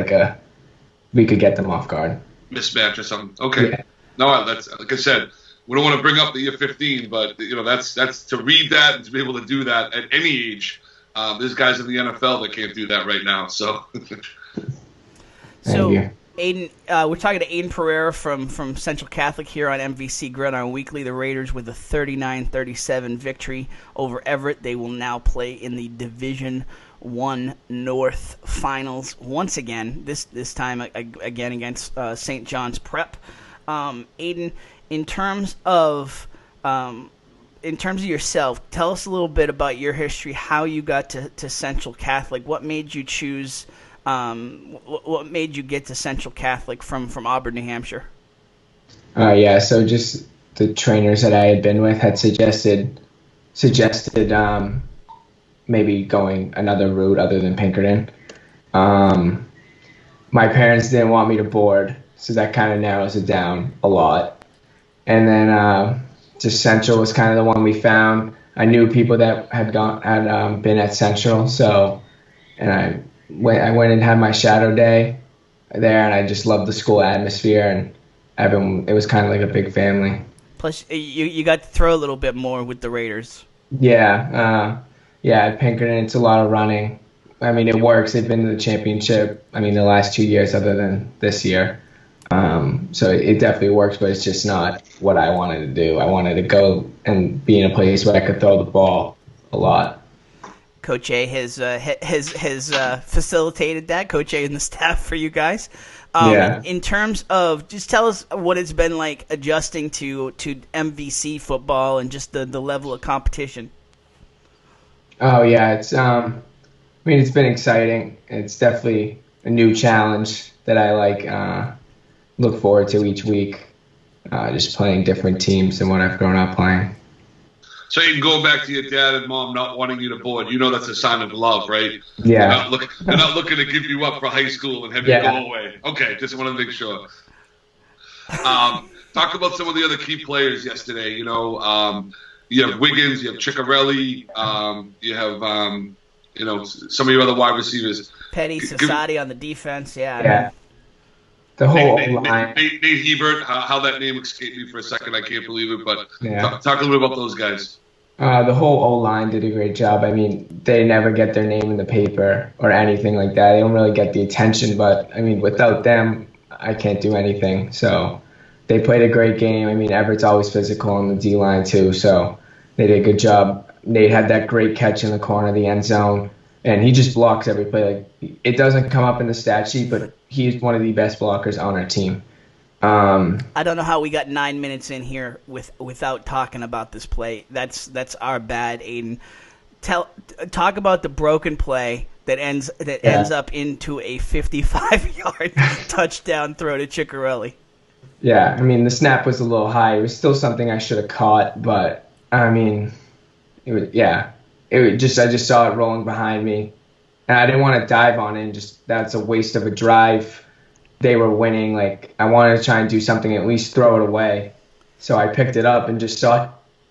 them off guard. Mismatch or something. Okay. Yeah. No, that's, like I said, we don't want to bring up the year 15, but you know that's to read that and to be able to do that at any age. There's guys in the NFL that can't do that right now. So. Ayden, we're talking to Ayden Pereira from Central Catholic here on MVC Gridiron Weekly. The Raiders with a 39-37 victory over Everett. They will now play in the Division I North Finals once again. This time again against St. John's Prep. Ayden, in terms of yourself, tell us a little bit about your history, how you got to Central Catholic, what made you choose. What made you get to Central Catholic from Auburn, New Hampshire? So just the trainers that I had been with had suggested maybe going another route other than Pinkerton. My parents didn't want me to board, so that kind of narrows it down a lot. And then just Central was kind of the one we found. I knew people that had been at Central, and I went and had my shadow day there, and I just loved the school atmosphere, and everyone. It was kind of like a big family. Plus, you got to throw a little bit more with the Raiders. Yeah, at Pinkerton, it's a lot of running. I mean, it works. They've been to the championship, the last 2 years other than this year. So it definitely works, but it's just not what I wanted to do. I wanted to go and be in a place where I could throw the ball a lot. Coach A has facilitated that. Coach A and the staff for you guys. In terms of, just tell us what it's been like adjusting to MVC football and just the level of competition. Oh yeah, it's it's been exciting. It's definitely a new challenge that I look forward to each week. Just playing different teams than what I've grown up playing. So you can go back to your dad and mom not wanting you to board. You know that's a sign of love, right? Yeah. They're not looking to give you up for high school and have you go away. Okay, just want to make sure. Talk about some of the other key players yesterday. You have Wiggins, you have Ciccarelli, you have some of your other wide receivers. Petty, Sassati on the defense, Yeah. The whole line. Nate Hebert, how that name escaped me for a second. I can't believe it, but Yeah. talk a little bit about those guys. The whole O-line did a great job. I mean, they never get their name in the paper or anything like that. They don't really get the attention, but, I mean, without them, I can't do anything. So they played a great game. I mean, Everett's always physical on the D-line too, so they did a good job. Nate had that great catch in the corner of the end zone, and he just blocks every play. Like, it doesn't come up in the stat sheet, but he's one of the best blockers on our team. I don't know how we got 9 minutes in here without talking about this play. That's our bad, Ayden. Talk about the broken play that ends up into a 55-yard touchdown throw to Ciccarelli. Yeah, I mean, the snap was a little high. It was still something I should have caught, but I mean, I just saw it rolling behind me, and I didn't want to dive on it. That's a waste of a drive. They were winning. Like, I wanted to try and do something, at least throw it away. So I picked it up and just saw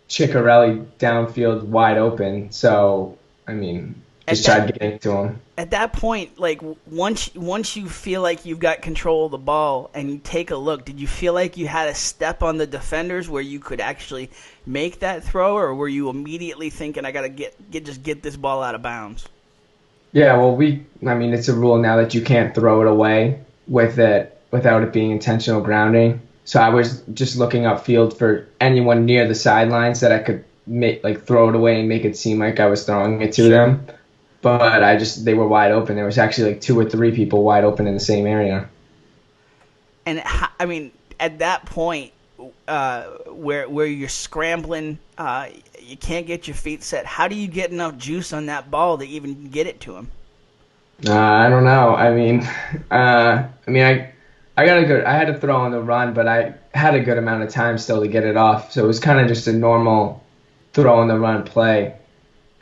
Ciccarelli downfield wide open. So, I mean, tried getting to him. At that point, like, once you feel like you've got control of the ball and you take a look, did you feel like you had a step on the defenders where you could actually make that throw, or were you immediately thinking, I got to get this ball out of bounds? Yeah, well, it's a rule now that you can't throw it away without it being intentional grounding. So I was just looking upfield for anyone near the sidelines that I could throw it away and make it seem like I was throwing it to them. But they were wide open. There was actually like 2 or 3 people wide open in the same area. And I mean, at that point, where you're scrambling, you can't get your feet set. How do you get enough juice on that ball to even get it to him? I don't know. I had to throw on the run, but I had a good amount of time still to get it off. So it was kind of just a normal throw on the run play.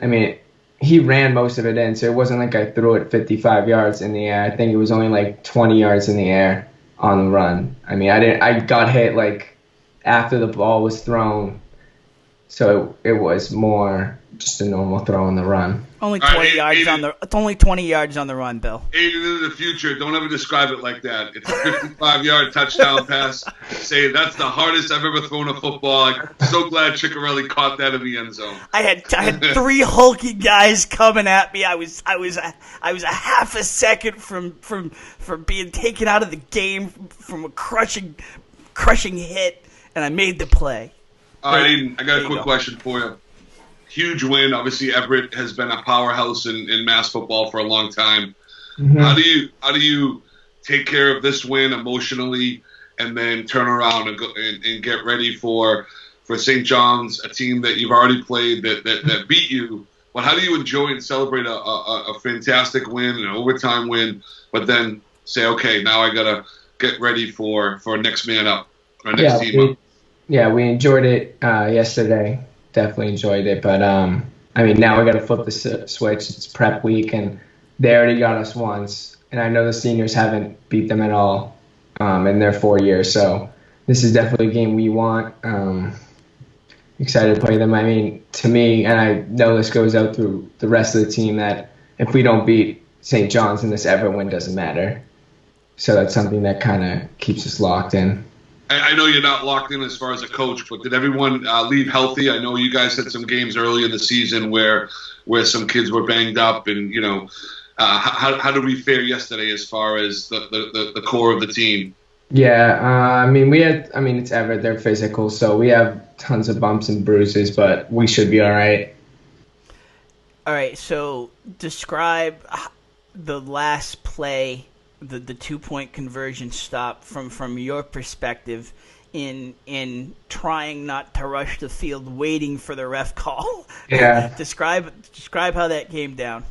I mean, he ran most of it in, so it wasn't like I threw it 55 yards in the air. I think it was only like 20 yards in the air on the run. I mean, I got hit like after the ball was thrown, so it was more just a normal throw on the run. Only 20 yards on the. It's only 20 yards on the run, Bill. Ayden, in the future, don't ever describe it like that. It's a 55-yard touchdown pass. Say that's the hardest I've ever thrown a football. I'm so glad Ciccarelli caught that in the end zone. I had 3 hulky guys coming at me. I was a half a second from being taken out of the game from a crushing hit, and I made the play. All right, Ayden, I got a quick question for you. Huge win. Obviously, Everett has been a powerhouse in Mass football for a long time. Mm-hmm. How do you take care of this win emotionally, and then turn around and go and get ready for St. John's, a team that you've already played that beat you? But how do you enjoy and celebrate a fantastic win, an overtime win, but then say, okay, now I gotta get ready for next man up or next team up? Yeah, we enjoyed it yesterday. Definitely enjoyed it, but now we got to flip the switch. It's prep week, and they already got us once, and I know the seniors haven't beat them at all in their 4 years, so this is definitely a game we want. Excited to play them. I mean, to me, and I know this goes out through the rest of the team, that if we don't beat St. John's, then this Everett win doesn't matter. So that's something that kind of keeps us locked in. I know you're not locked in as far as a coach, but did everyone leave healthy? I know you guys had some games early in the season where some kids were banged up, and how did we fare yesterday as far as the core of the team? Yeah, it's Everett. They're physical, so we have tons of bumps and bruises, but we should be all right. All right, so describe the last play. The 2-point conversion stop from your perspective in trying not to rush the field, waiting for the ref call. Yeah. Describe how that came down.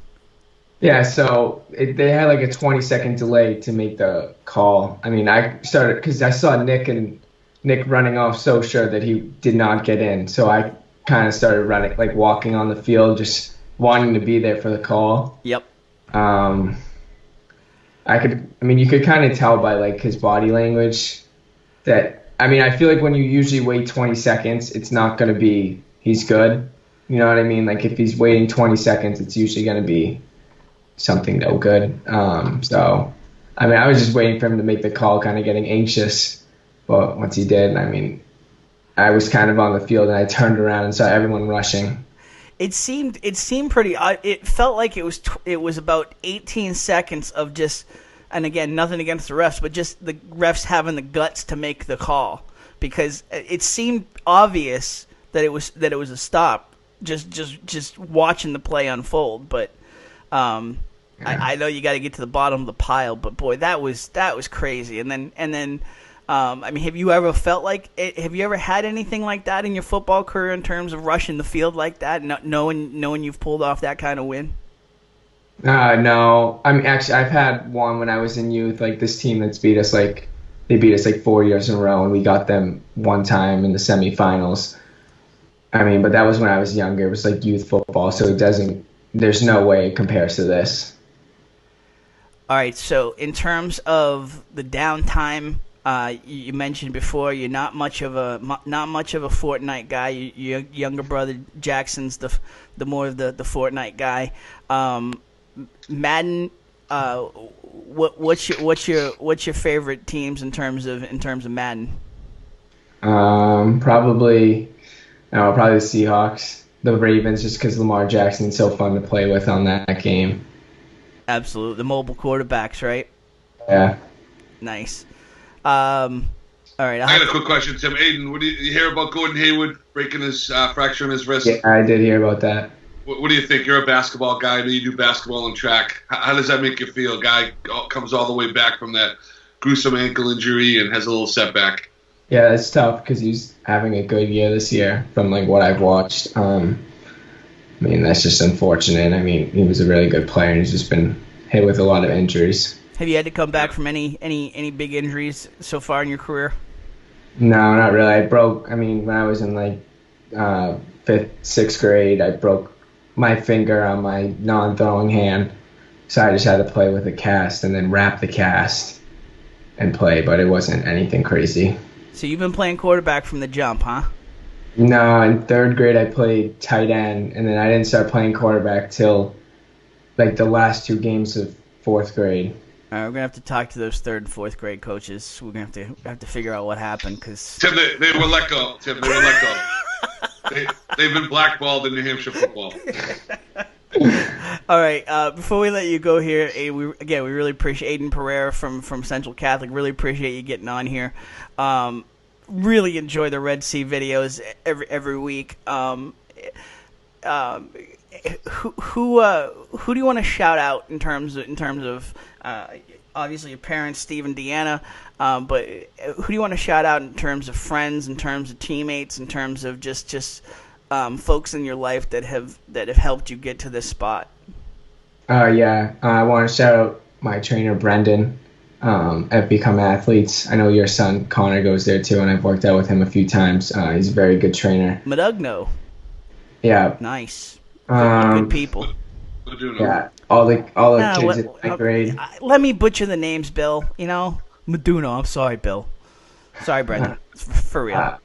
Yeah, so they had like a 20-second delay to make the call. I mean, I started because I saw Nick running off, so sure that he did not get in. So I kind of started running, like walking on the field, just wanting to be there for the call. Yep. You could kind of tell by like his body language that, I feel like when you usually wait 20 seconds, it's not going to be, he's good. You know what I mean? Like if he's waiting 20 seconds, it's usually going to be something no good. So, I mean, I was just waiting for him to make the call, kind of getting anxious. But once he did, I mean, I was kind of on the field and I turned around and saw everyone rushing. It seemed pretty. It felt like it was about 18 seconds of just, and again, nothing against the refs, but just the refs having the guts to make the call, because it seemed obvious that it was a stop. Just watching the play unfold, but I know you got to get to the bottom of the pile. But boy, that was crazy. And then. I mean, have you ever had anything like that in your football career in terms of rushing the field like that, knowing you've pulled off that kind of win? No. I mean, actually, I've had one when I was in youth. Like this team that's beat us, like 4 years in a row, and we got them one time in the semifinals. I mean, but that was when I was younger. It was like youth football, so there's no way it compares to this. All right. So in terms of the downtime. You mentioned before you're not much of a Fortnite guy. Your younger brother Jackson's the more of the Fortnite guy. Madden. What's your favorite teams in terms of Madden? Probably the Seahawks, the Ravens, just because Lamar Jackson's so fun to play with on that game. Absolutely, the mobile quarterbacks, right? Yeah. Nice. All right. I got a quick question, Tim. Ayden, what do you hear about Gordon Hayward breaking his fracturing his wrist? Yeah, I did hear about that. What do you think? You're a basketball guy. I know you do basketball and track. How does that make you feel? Guy comes all the way back from that gruesome ankle injury and has a little setback. Yeah, it's tough because he's having a good year this year from like what I've watched. I mean, that's just unfortunate. I mean, he was a really good player and he's just been hit with a lot of injuries. Have you had to come back from any big injuries so far in your career? No, not really. When I was in like 5th, 6th grade, I broke my finger on my non-throwing hand. So I just had to play with a cast and then wrap the cast and play, but it wasn't anything crazy. So you've been playing quarterback from the jump, huh? No, in 3rd grade I played tight end, and then I didn't start playing quarterback till like the last 2 games of 4th grade. All right, we're gonna have to talk to those 3rd and 4th grade coaches. We're gonna have to figure out what happened because Tim, they were let go. Tim, they were let go. They've been blackballed in New Hampshire football. All right, before we let you go here, we really appreciate Ayden Pereira from Central Catholic. Really appreciate you getting on here. Really enjoy the Red Sea videos every week. Who do you want to shout out in terms of obviously your parents, Steve and Deanna, but who do you want to shout out in terms of friends, in terms of teammates, in terms of just folks in your life that have helped you get to this spot? I want to shout out my trainer Brendan at Become Athletes. I know your son Connor goes there too, and I've worked out with him a few times. He's a very good trainer. Medugno. Yeah. Nice. Good people. Yeah, all the kids in my grade. Let me butcher the names, Bill. You know, Meduno. I'm sorry, Bill. Sorry, Brendan. For real.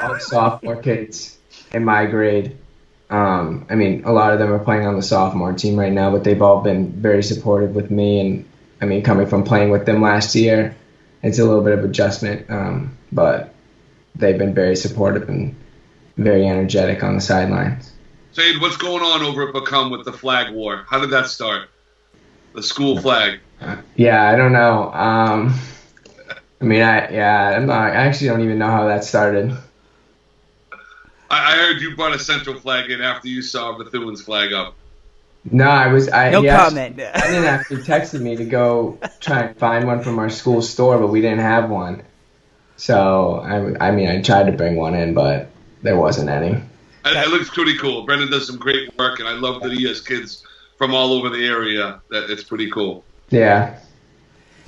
All the sophomore kids in my grade. I mean, a lot of them are playing on the sophomore team right now, but they've all been very supportive with me. And I mean, coming from playing with them last year, it's a little bit of adjustment, but they've been very supportive and very energetic on the sidelines. Sayed, what's going on over at Become with the flag war? How did that start? The school flag. Yeah, I don't know. I actually don't even know how that started. I heard you brought a Central flag in after you saw Bethune's flag up. No, no comment. Ayden actually texted me to go try and find one from our school store, but we didn't have one. So, I tried to bring one in, but there wasn't any. It looks pretty cool. Brendan does some great work, and I love that he has kids from all over the area. It's pretty cool. Yeah.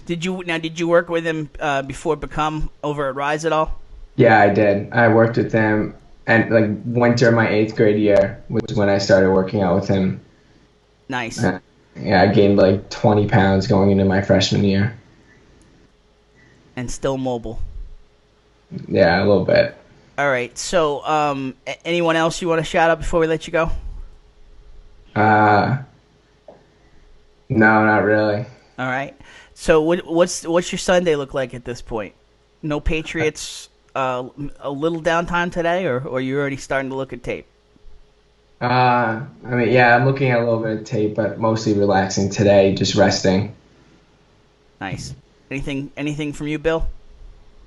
Did you work with him before Become over at Rise at all? Yeah, I did. I worked with him, and like winter of my 8th grade year was when I started working out with him. Nice. Yeah, I gained like 20 pounds going into my freshman year. And still mobile. Yeah, a little bit. All right. So, anyone else you want to shout out before we let you go? No, not really. All right. So, what's your Sunday look like at this point? No Patriots. A little downtime today, or you're already starting to look at tape? I mean, yeah, I'm looking at a little bit of tape, but mostly relaxing today, just resting. Nice. Anything from you, Bill?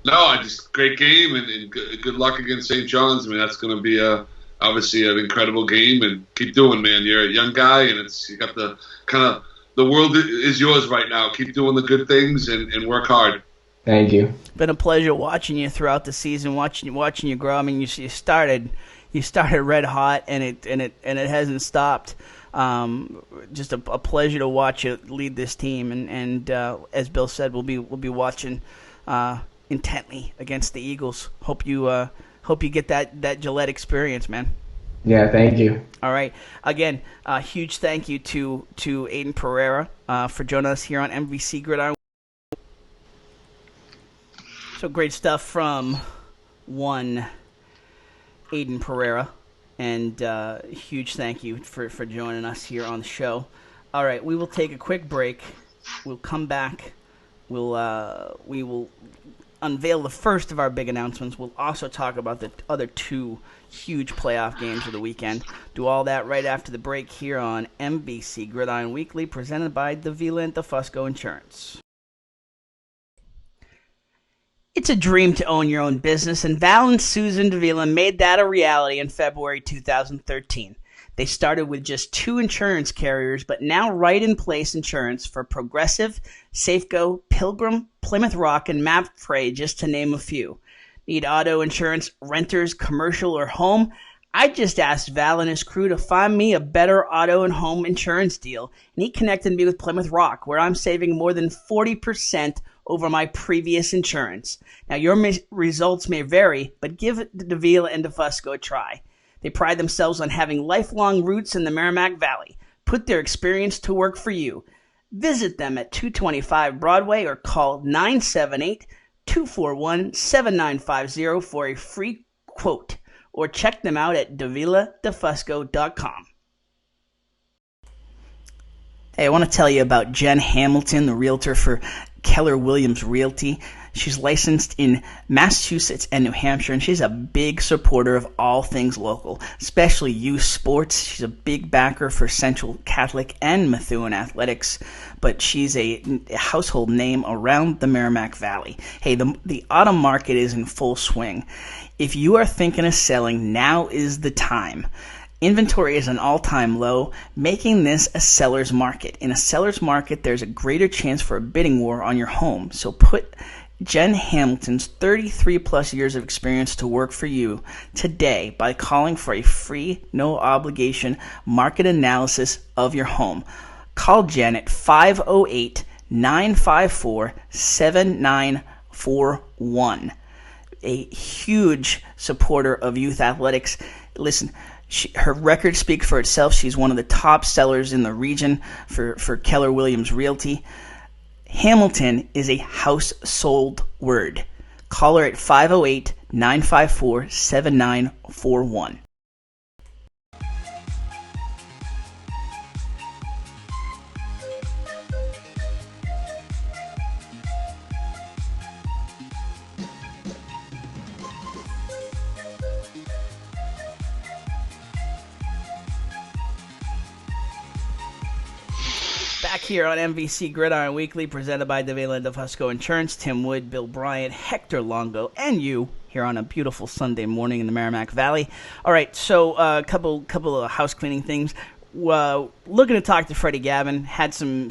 No, just great game and good luck against St. John's. I mean, that's going to be obviously an incredible game, and keep doing, man. You're a young guy, and you got the world is yours right now. Keep doing the good things and work hard. Thank you. Been a pleasure watching you throughout the season, watching you grow. I mean, you started red hot, and it hasn't stopped. Just a pleasure to watch you lead this team, and as Bill said, we'll be watching intently against the Eagles. Hope you get that Gillette experience, man. Yeah, thank you. All right. Again, huge thank you to Ayden Pereira for joining us here on MVC Gridiron. So great stuff from one Ayden Pereira, and huge thank you for joining us here on the show. All right, we will take a quick break. We'll come back. We will unveil the first of our big announcements. We'll also talk about the other two huge playoff games of the weekend. Do all that right after the break here on MVC Gridiron Weekly, presented by Davila and DeFusco Insurance. It's a dream to own your own business, and Val and Susan Davila made that a reality in February 2013. They started with just 2 insurance carriers, but now right-in-place insurance for Progressive, Safeco, Pilgrim, Plymouth Rock, and MAPFRE, just to name a few. Need auto insurance, renters, commercial, or home? I just asked Val and his crew to find me a better auto and home insurance deal, and he connected me with Plymouth Rock, where I'm saving more than 40% over my previous insurance. Now, your results may vary, but give Davila and DeFusco a try. They pride themselves on having lifelong roots in the Merrimack Valley. Put their experience to work for you. Visit them at 225 Broadway or call 978-241-7950 for a free quote, or check them out at daviladefusco.com. Hey, I want to tell you about Jen Hamilton, the realtor for Keller Williams Realty. She's licensed in Massachusetts and New Hampshire, and she's a big supporter of all things local, especially youth sports. She's a big backer for Central Catholic and Methuen Athletics, but she's a household name around the Merrimack Valley. Hey, the autumn market is in full swing. If you are thinking of selling, now is the time. Inventory is an all-time low, making this a seller's market. In a seller's market, there's a greater chance for a bidding war on your home. So put Jen Hamilton's 33-plus years of experience to work for you today by calling for a free, no-obligation market analysis of your home. Call Jen at 508-954-7941. A huge supporter of youth athletics. Listen, her record speaks for itself. She's one of the top sellers in the region for Keller Williams Realty. Hamilton is a household word. Call her at 508-954-7941. Back here on MVC Gridiron Weekly, presented by Davila and DeFusco Insurance. Tim Wood, Bill Bryant, Hector Longo, and you here on a beautiful Sunday morning in the Merrimack Valley. All right, so a couple of house cleaning things. Looking to talk to Freddie Gavin. He had some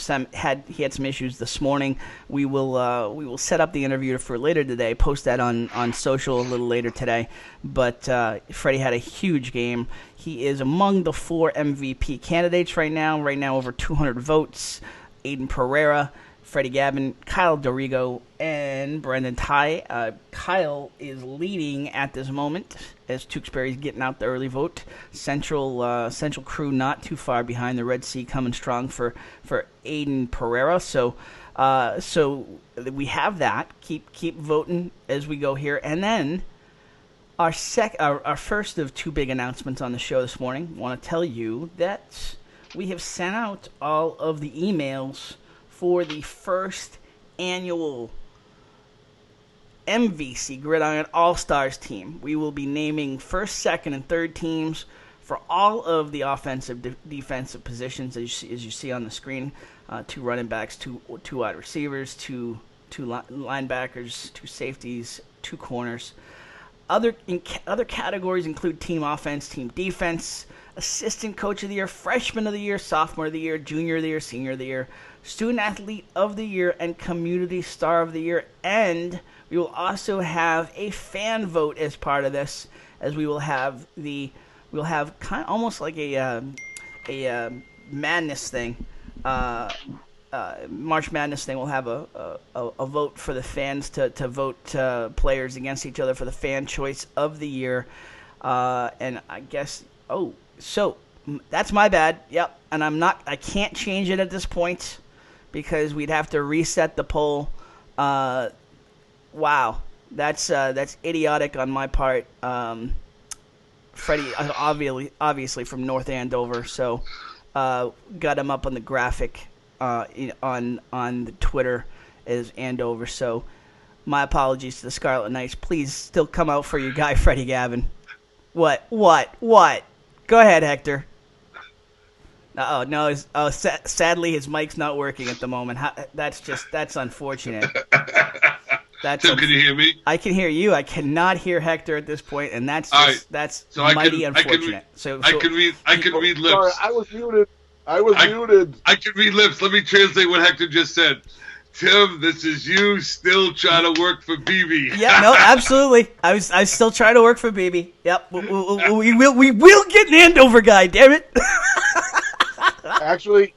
issues this morning. We will set up the interview for later today. Post that on social a little later today. But Freddie had a huge game. He is among the 4 MVP candidates right now. Right now, over 200 votes. Ayden Pereira, Freddie Gavin, Kyle Dorigo, and Brendan Ty. Kyle is leading at this moment as Tewksbury's getting out the early vote. Central Crew not too far behind. The Red Sea coming strong for Ayden Pereira. So we have that. Keep voting as we go here, and then Our first of two big announcements on the show this morning. I want to tell you that we have sent out all of the emails for the first annual MVC Gridiron All-Stars team. We will be naming first, second, and third teams for all of the offensive, defensive positions as you see on the screen. 2 running backs, two wide receivers, two linebackers, 2 safeties, 2 corners. Other categories include team offense, team defense, assistant coach of the year, freshman of the year, sophomore of the year, junior of the year, senior of the year, student athlete of the year, and community star of the year. And we will also have a fan vote as part of this, as we'll have kind of almost like a madness thing. March Madness thing. We'll have a vote for the fans to vote players against each other for the fan choice of the year. And I guess so that's my bad. Yep. And I can't change it at this point because we'd have to reset the poll. Wow. That's idiotic on my part. Freddie obviously from North Andover, so got him up on the graphic on the Twitter as Andover. So my apologies to the Scarlet Knights. Please still come out for your guy Freddie Gavin. What? Go ahead, Hector. Sadly his mic's not working at the moment. That's unfortunate. Tim, can you hear me? I can hear you. I cannot hear Hector at this point, and that's mighty unfortunate. I can read lips. Sorry, I was muted. I can read lips. Let me translate what Hector just said. Tim, this is you still trying to work for BB. Yeah, no, absolutely. I still try to work for BB. Yep, we will get an Andover guy. Damn it. Actually,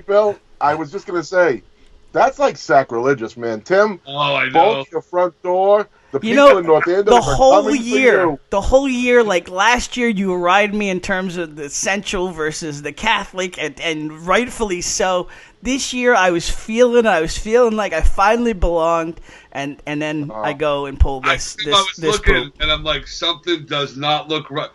Bill, I was just gonna say. That's like sacrilegious, man. Tim, I know. Bolt your front door. The people in North Andover the whole year, like last year, you rided me in terms of the Central versus the Catholic, and rightfully so. This year, I was feeling like I finally belonged, and then I go and pull this. I was looking, and I'm like, something does not look right.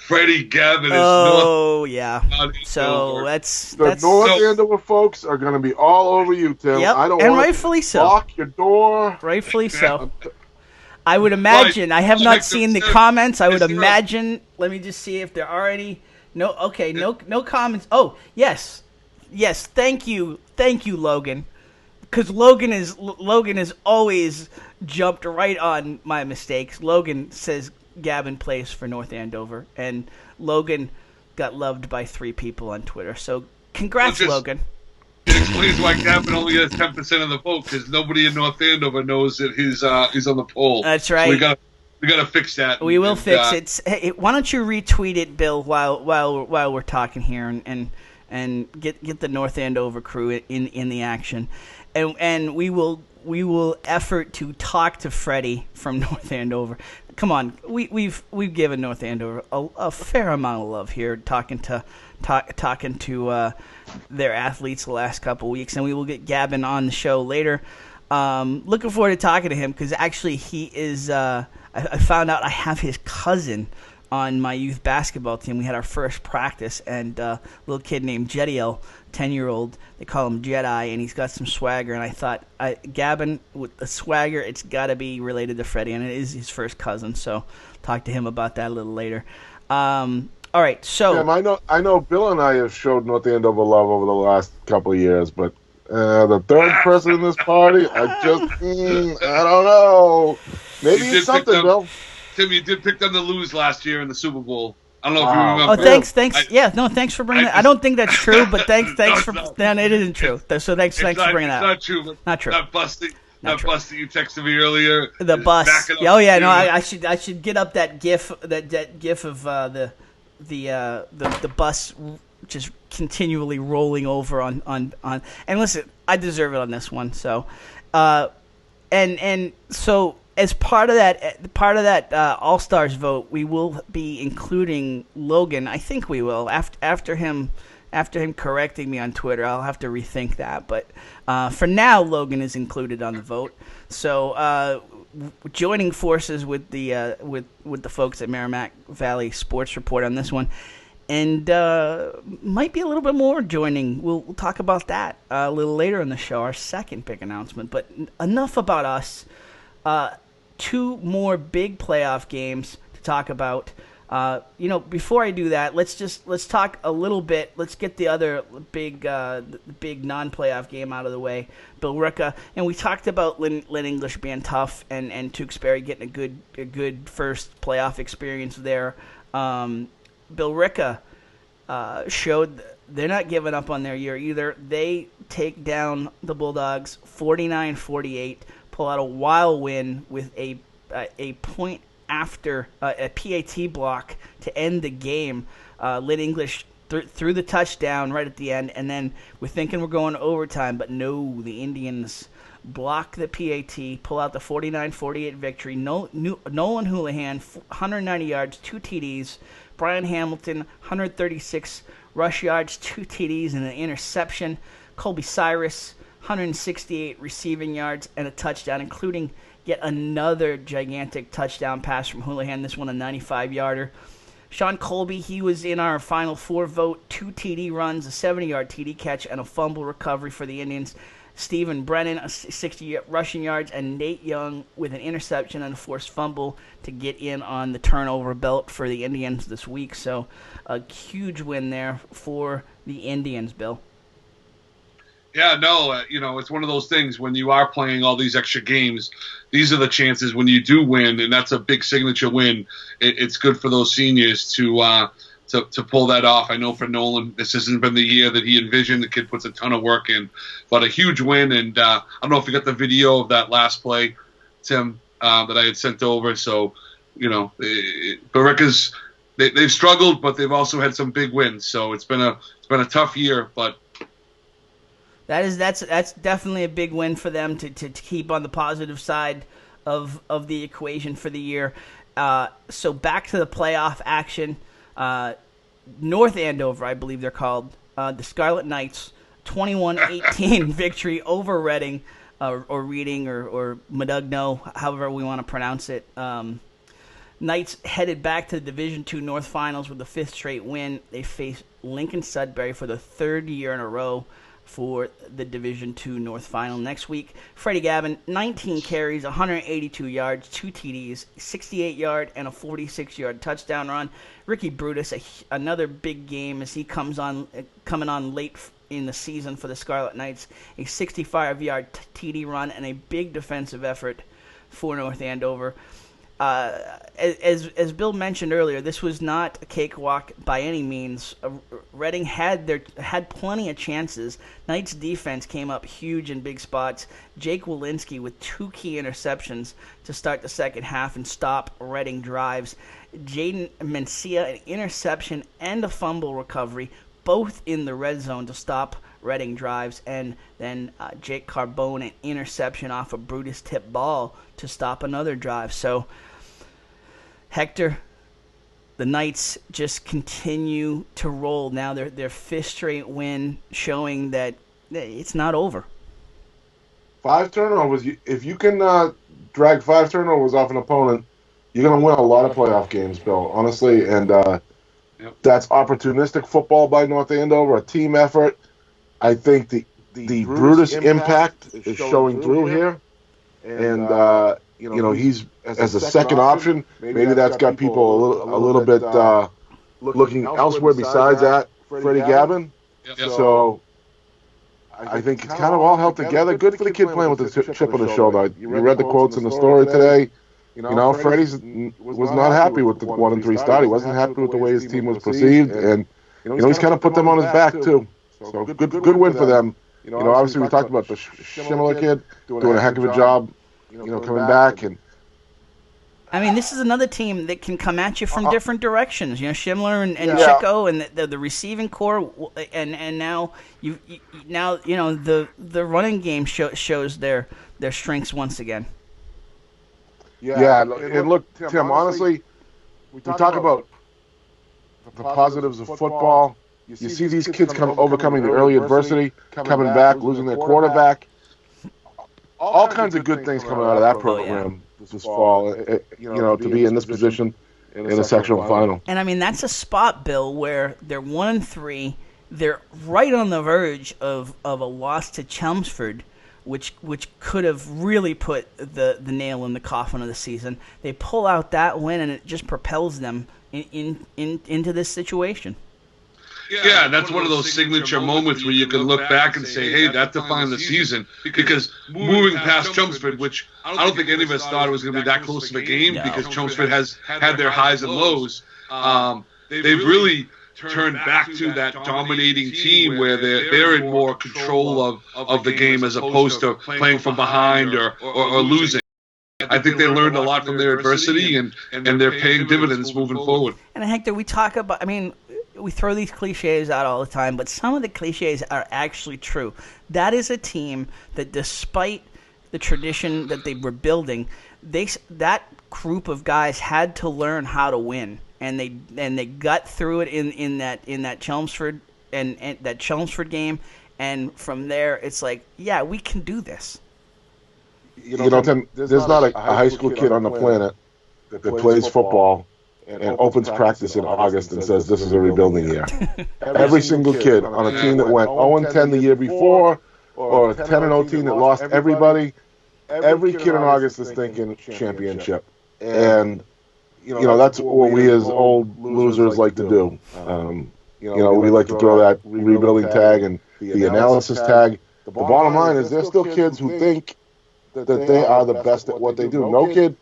Freddie Gavin is North. Yeah. So that's North Andover folks are going to be all over you, Tim. Yep, I don't and want rightfully so. Lock your door. Rightfully so. I would imagine. I have not seen the comments. I would imagine. Let me just see if there are any. No. Okay. No comments. Oh yes. Thank you, Logan. Because Logan has always jumped right on my mistakes. Logan says Gavin plays for North Andover, and Logan got loved by 3 people on Twitter. So congrats, Logan. It explains why Gavin only has 10% of the vote, because nobody in North Andover knows that he's on the poll. That's right. So we got to fix that. We will fix it. Hey, why don't you retweet it, Bill, while we're talking here, and get the North Andover crew in the action, and we will effort to talk to Freddie from North Andover. Come on, we've given North Andover a fair amount of love here, talking to their athletes the last couple of weeks, and we will get Gavin on the show later. Looking forward to talking to him because actually he is. I found out I have his cousin on my youth basketball team. We had our first practice, and a little kid named Jediel, 10-year-old, they call him Jedi, and he's got some swagger, and I thought, Gavin, with the swagger, it's got to be related to Freddie, and it is his first cousin, so talk to him about that a little later. All right, so... Yeah, I know Bill and I have showed North Andover love over the last couple of years, but the third person in this party, I don't know. Maybe it's something, Bill. Tim, you did pick them to lose last year in the Super Bowl. I don't know if you remember. Oh, thanks. Thanks for bringing that. I don't think that's true, but thanks for. No, it isn't true. So thanks for bringing that. It's not true. Not true. That bus that you texted me earlier. The bus. Oh yeah, no, I should get up that gif of the bus just continually rolling over on. And listen, I deserve it on this one. So, and so. As part of that All-Stars vote, we will be including Logan. I think we will after him correcting me on Twitter. I'll have to rethink that, but for now, Logan is included on the vote. So joining forces with the with the folks at Merrimack Valley Sports Report on this one, and might be a little bit more joining. We'll talk about that a little later in the show, our second big announcement. But enough about us. 2 more big playoff games to talk about. Before I do that, let's talk a little bit. Let's get the other big non-playoff game out of the way. Billerica, and we talked about Lynn English being tough and Tewksbury getting a good first playoff experience there. Billerica showed they're not giving up on their year either. They take down the Bulldogs 49-48, pull out a wild win with a point after a PAT block to end the game. Lynn English threw the touchdown right at the end, and then we're thinking we're going to overtime, but no, the Indians block the PAT, pull out the 49-48 victory. Nolan Houlihan, 190 yards, 2 TDs. Brian Hamilton, 136 rush yards, 2 TDs, and an interception. Colby Cyrus, 168 receiving yards and a touchdown, including yet another gigantic touchdown pass from Houlihan, this one a 95-yarder. Sean Colby, he was in our Final Four vote, 2 TD runs, a 70-yard TD catch, and a fumble recovery for the Indians. Stephen Brennan, 60 rushing yards, and Nate Young with an interception and a forced fumble to get in on the turnover belt for the Indians this week. So a huge win there for the Indians, Bill. Yeah, no, it's one of those things when you are playing all these extra games, these are the chances when you do win, and that's a big signature win. It's good for those seniors to pull that off. I know for Nolan, this hasn't been the year that he envisioned. The kid puts a ton of work in, but a huge win. And I don't know if you got the video of that last play, Tim, that I had sent over. So, Billerica's they've struggled, but they've also had some big wins. So it's been a tough year, but. That's definitely a big win for them to keep on the positive side of the equation for the year. So back to the playoff action. North Andover, I believe they're called, the Scarlet Knights, 21-18 victory over Reading, or Reading, or Modugno, however we want to pronounce it. Knights headed back to the Division II North Finals with the 5th straight win. They face Lincoln Sudbury for the 3rd year in a row for the Division II North Final next week. Freddie Gavin, 19 carries, 182 yards, 2 TDs, 68-yard and a 46-yard touchdown run. Ricky Brutus, another big game as he coming on late in the season for the Scarlet Knights. A 65-yard TD run and a big defensive effort for North Andover. As Bill mentioned earlier, this was not a cakewalk by any means. Reading had plenty of chances. Knights' defense came up huge in big spots. Jake Walensky with 2 key interceptions to start the second half and stop Reading drives. Jaden Mencia, an interception and a fumble recovery, both in the red zone to stop Reading drives, and then Jake Carbone, an interception off a Brutus tip ball to stop another drive. So, Hector, the Knights just continue to roll. Now their 5th straight win, showing that it's not over. 5 turnovers. If you can drag 5 turnovers off an opponent, you're going to win a lot of playoff games, Bill, honestly. And that's opportunistic football by North Andover, a team effort. I think the Brutus impact is showing through here. And, he's as a second option. Maybe that's got people a little bit looking elsewhere besides that Freddie Gavin. Yep. So I think it's kind of all held together. Good for the kid playing with the chip on his shoulder. You read the quotes in the story today. Freddie was not happy with the 1-3 start. He wasn't happy with the way his team was perceived, and he's kind of put them on his back too. So good win for them. Obviously we talked about the Schimler kid doing a heck of a job. Coming back, and I mean, this is another team that can come at you from different directions. Schimler and Chico and the receiving core, and now the running game shows their strengths once again. Yeah, and look, Tim. Honestly, we talk about the positives of football. You see these kids overcoming the early adversity, coming back, losing their quarterback. All kinds of good things coming out of that program. this fall, to be in this position in a sectional final. And I mean, that's a spot, Bill, where they're 1-3. They're right on the verge of a loss to Chelmsford, which could have really put the nail in the coffin of the season. They pull out that win, and it just propels them into this situation. Yeah, that's one of those signature moments where you can look back and say, hey, that defined the season. Because moving past Chelmsford, which I don't think any of us thought it was going to be that close of a game, because Chelmsford has had their highs and lows, they've really turned back to that dominating team where they're in more control of the game as opposed to playing from behind or losing. I think they learned a lot from their adversity, and they're paying dividends moving forward. And Hector, we talk about, I mean, we throw these cliches out all the time, but some of the cliches are actually true. That is a team that, despite the tradition that they were building, that group of guys had to learn how to win, and they got through it in that Chelmsford and that Chelmsford game, and from there it's like, yeah, we can do this. Tim, there's not a high school kid on the planet that plays football and opens practice in August and says this is a rebuilding year. Every single kid on a team that went 0-10 the year before, or a 10-0 team that lost everybody, every kid in August is thinking championship. And, that's what we as old losers like to do. We like to throw that rebuilding tag and the analysis tag. The bottom line is there's still kids who think that they are the best at what they do. No kid...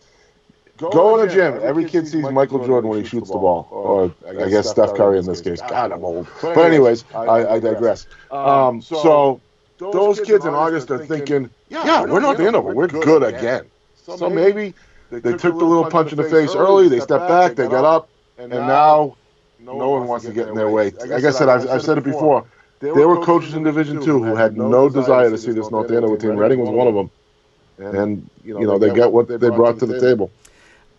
Go in the gym. Every kid sees Michael Jordan when he shoots the ball, or I guess Steph Curry in this case. God, I'm old. But anyways, I digress. So those kids in August are thinking, yeah, we're not the end of it. We're good again. So maybe they took the little punch in the face early. They stepped back. They got up, and now no one wants to get in their way. Like I said, I've said it before. There were coaches in Division II who had no desire to see this North Andover team. Reading was one of them, and they got what they brought to the table.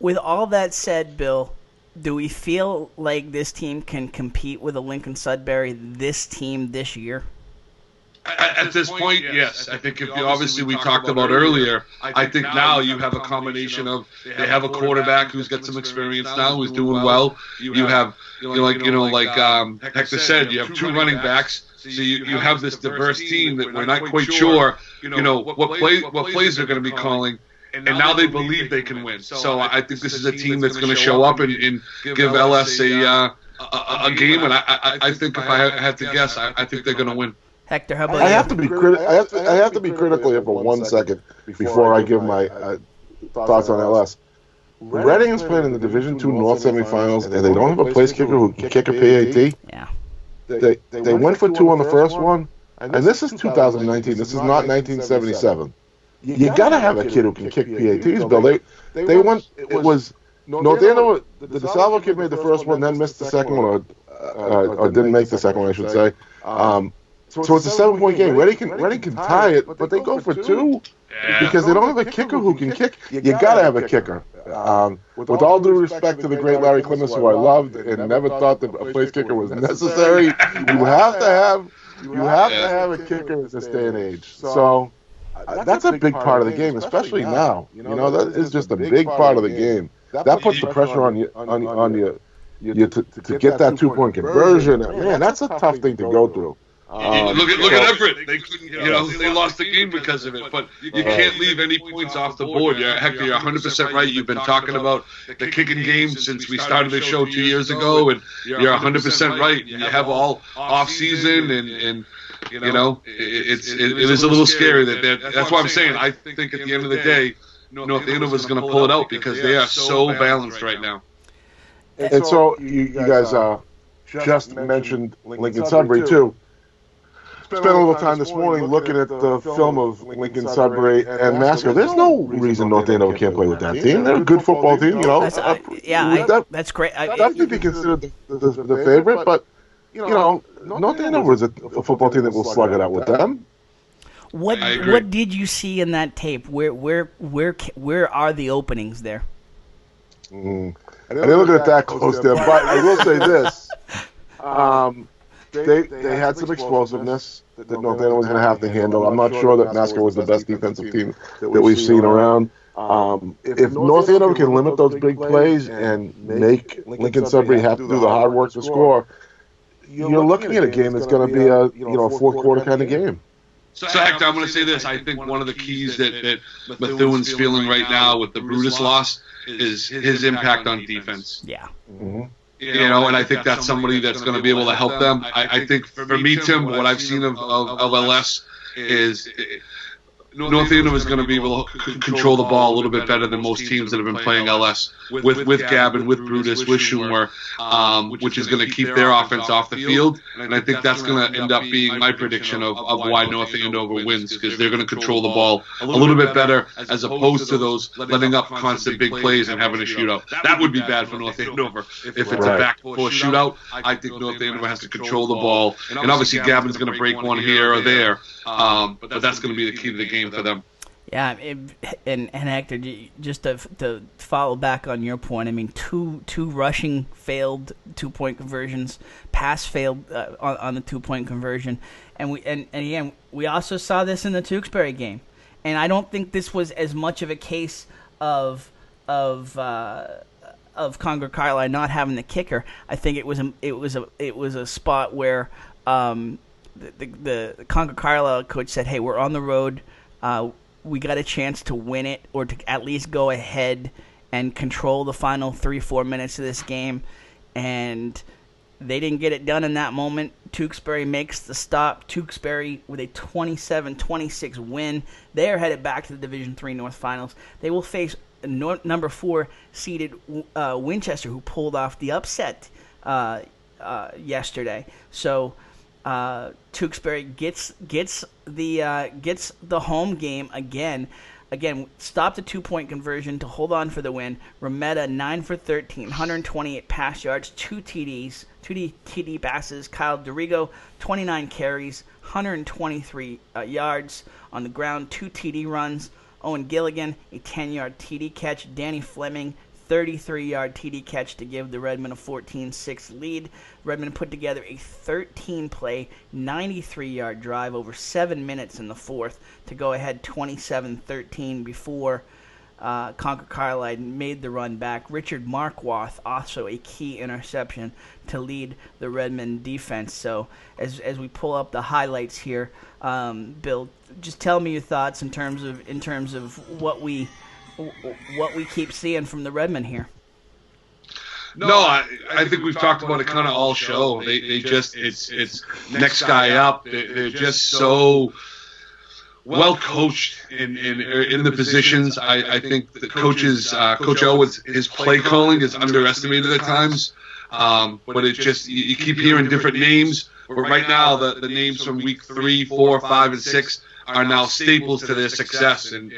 With all that said, Bill, do we feel like this team can compete with a Lincoln Sudbury, this team this year? At this point, yes. I think obviously we talked about earlier, I think now you have a combination of they have a quarterback who's got some experience now, who's doing well. You have, like Hector said, you have two running backs. So you have this diverse team that we're not quite sure, what plays they're going to be calling. And now they believe they can win. So I think this is a team that's going to show up and give LS a game. And I think if I had to guess, I think they're going to win. Hector, how about you? I have to be critical here for 1 second before I give my thoughts on LS. Reading is playing in the Division II North semifinals, and they don't have a place kicker who can kick a PAT. Yeah. They went for two on the first one, and this is 2019. This is not 1977. You gotta have a kid who can kick PATs, Bill. They went. It was North Andover. The DeSalvo kid made the first one, then missed the second one, or didn't make the second one, I should say. So it's a 7-point game. Reading can tie it, but they go for two because they don't have a kicker who can kick. You gotta have a kicker. With all due respect to the great Larry Clemens, who I loved and never thought that a place kicker was necessary, you have to have a kicker in this day and age. So. That's a big part of the game, especially now. That is just a big part of the game. That puts the pressure on you to get that 2-point conversion. Man, that's a tough thing to go through. Look at Everett. They couldn't, they lost the game because of it. But you can't leave any points off the board. Hector, you're 100% right. You've been talking about the kicking game since we started the show 2 years ago, and you're 100% right. You have all off season and. It is a little scary that's why I'm saying I think at the end of the day, North Andover is going to pull it out because they are so balanced right now. And so you guys just mentioned Lincoln Sudbury too. Spent a little time this morning looking at the film of Lincoln Sudbury and Masco. There's no reason North Andover can't play with that team. They're a good football team, That's great. That could be considered the favorite, but. North Andover is a football team that will slug it out with them. What did you see in that tape? Where are the openings there? I didn't look at it that close there, but I will say this: they had some explosiveness that North Andover was going to have to handle. I'm not sure that Masco was the best defensive team that we've seen around. if North Andover can limit those big plays and make Lincoln Sudbury have to do the hard work to score, you're looking at a game that's going to be a fourth quarter kind of game. So Hector, I'm going to say this. I think one of the keys that Methuen's feeling right now with the Brutus loss is his impact on defense. Yeah. Mm-hmm. And I think that's somebody that's going to be able to help them. I think for me, Tim, what I've seen of LS is North Andover is going to be able to control the ball a little bit better than most teams that have been playing LS with Gavin, with Brutus, with Schumer, which is going to keep their offense off the field. And I think that's going to end up being my prediction of why North Andover wins, because they're going to control the ball a little bit better as opposed to those letting up constant big plays and having a shootout. That would be bad for North Andover. If it's a backdoor shootout, I think North Andover has to control the ball. And obviously Gavin's going to break one here or there, but that's going to be the key to the game for them. Yeah, and Hector, just to follow back on your point, I mean, two rushing failed 2-point conversions, pass failed on the 2-point conversion, and again we also saw this in the Tewksbury game, and I don't think this was as much of a case of Concord Carlisle not having the kicker. I think it was a spot where the Concord Carlisle coach said, "Hey, we're on the road. We got a chance to win it, or to at least go ahead and control the final 3-4 minutes of this game." And they didn't get it done in that moment. Tewksbury makes the stop. Tewksbury with a 27-26 win. They are headed back to the Division III North Finals. They will face number 4 seeded Winchester, who pulled off the upset yesterday. So Tewksbury gets the home game again. Again, stopped a 2-point conversion to hold on for the win. Remeta 9 for 13, 128 pass yards, 2 TDs, 2 TD passes. Kyle Dorigo 29 carries, 123 yards on the ground, 2 TD runs. Owen Gilligan a 10-yard TD catch. Danny Fleming 33-yard TD catch to give the Redmen a 14-6 lead. Redmen put together a 13-play, 93-yard drive over 7 minutes in the fourth to go ahead 27-13 before Concord Carlisle made the run back. Richard Markwath also a key interception to lead the Redmen defense. So as we pull up the highlights here, Bill, just tell me your thoughts in terms of what we keep seeing from the Redmen here. No, I think we've talked about it kind of all show. They just it's next guy up. They're just so well coached in the positions. I think the coaches, Coach Elwood's, his play calling is underestimated at times. But it's just you keep hearing different names. But right now the names from week 3, 4, 5, and 6 are now staples to their success, and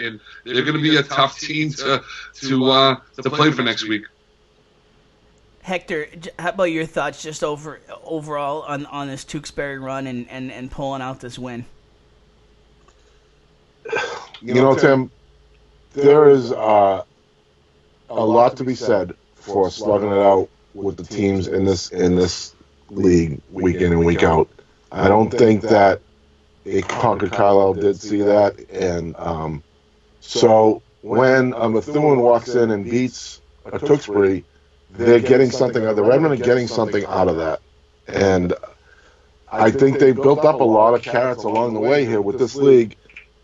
they're going to be a tough team to play for next week. Hector, how about your thoughts just overall on this Tewksbury run and pulling out this win? You know, Tim, there is a lot to be said for slugging it out with the teams in this league week in and week out. I don't think that Concord Carlisle did see that, and so when a Methuen walks in and beats a Tewksbury, they're getting something. The Redmen are getting something out of that, and I think they built up a lot of carrots along the way here with this league.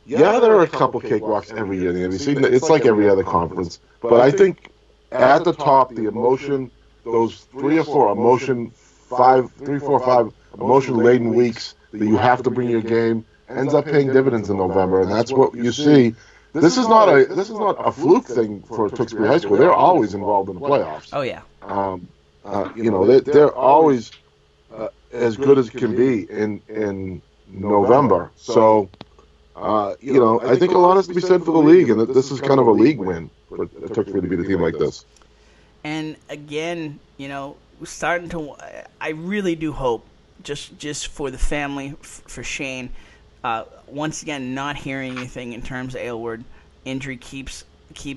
Yeah, there are a couple cakewalks every year in the MVC. It's like every other conference, but I think at the top, the emotion, those 3 or 4 emotion, 3, 4, 5 emotion-laden weeks that you have to bring your game ends up paying dividends in November, and that's what you see. This is not a fluke thing for Tewksbury High School. They're always involved in the playoffs. Oh yeah. They're always as good as can be in November. So, I think a lot has to be said for the league, and that this is kind of a league win for Tewksbury to beat a team like this. And again, starting to, I really do hope, just for the family, for Shane. Once again, not hearing anything in terms of Aylward. Injury keeps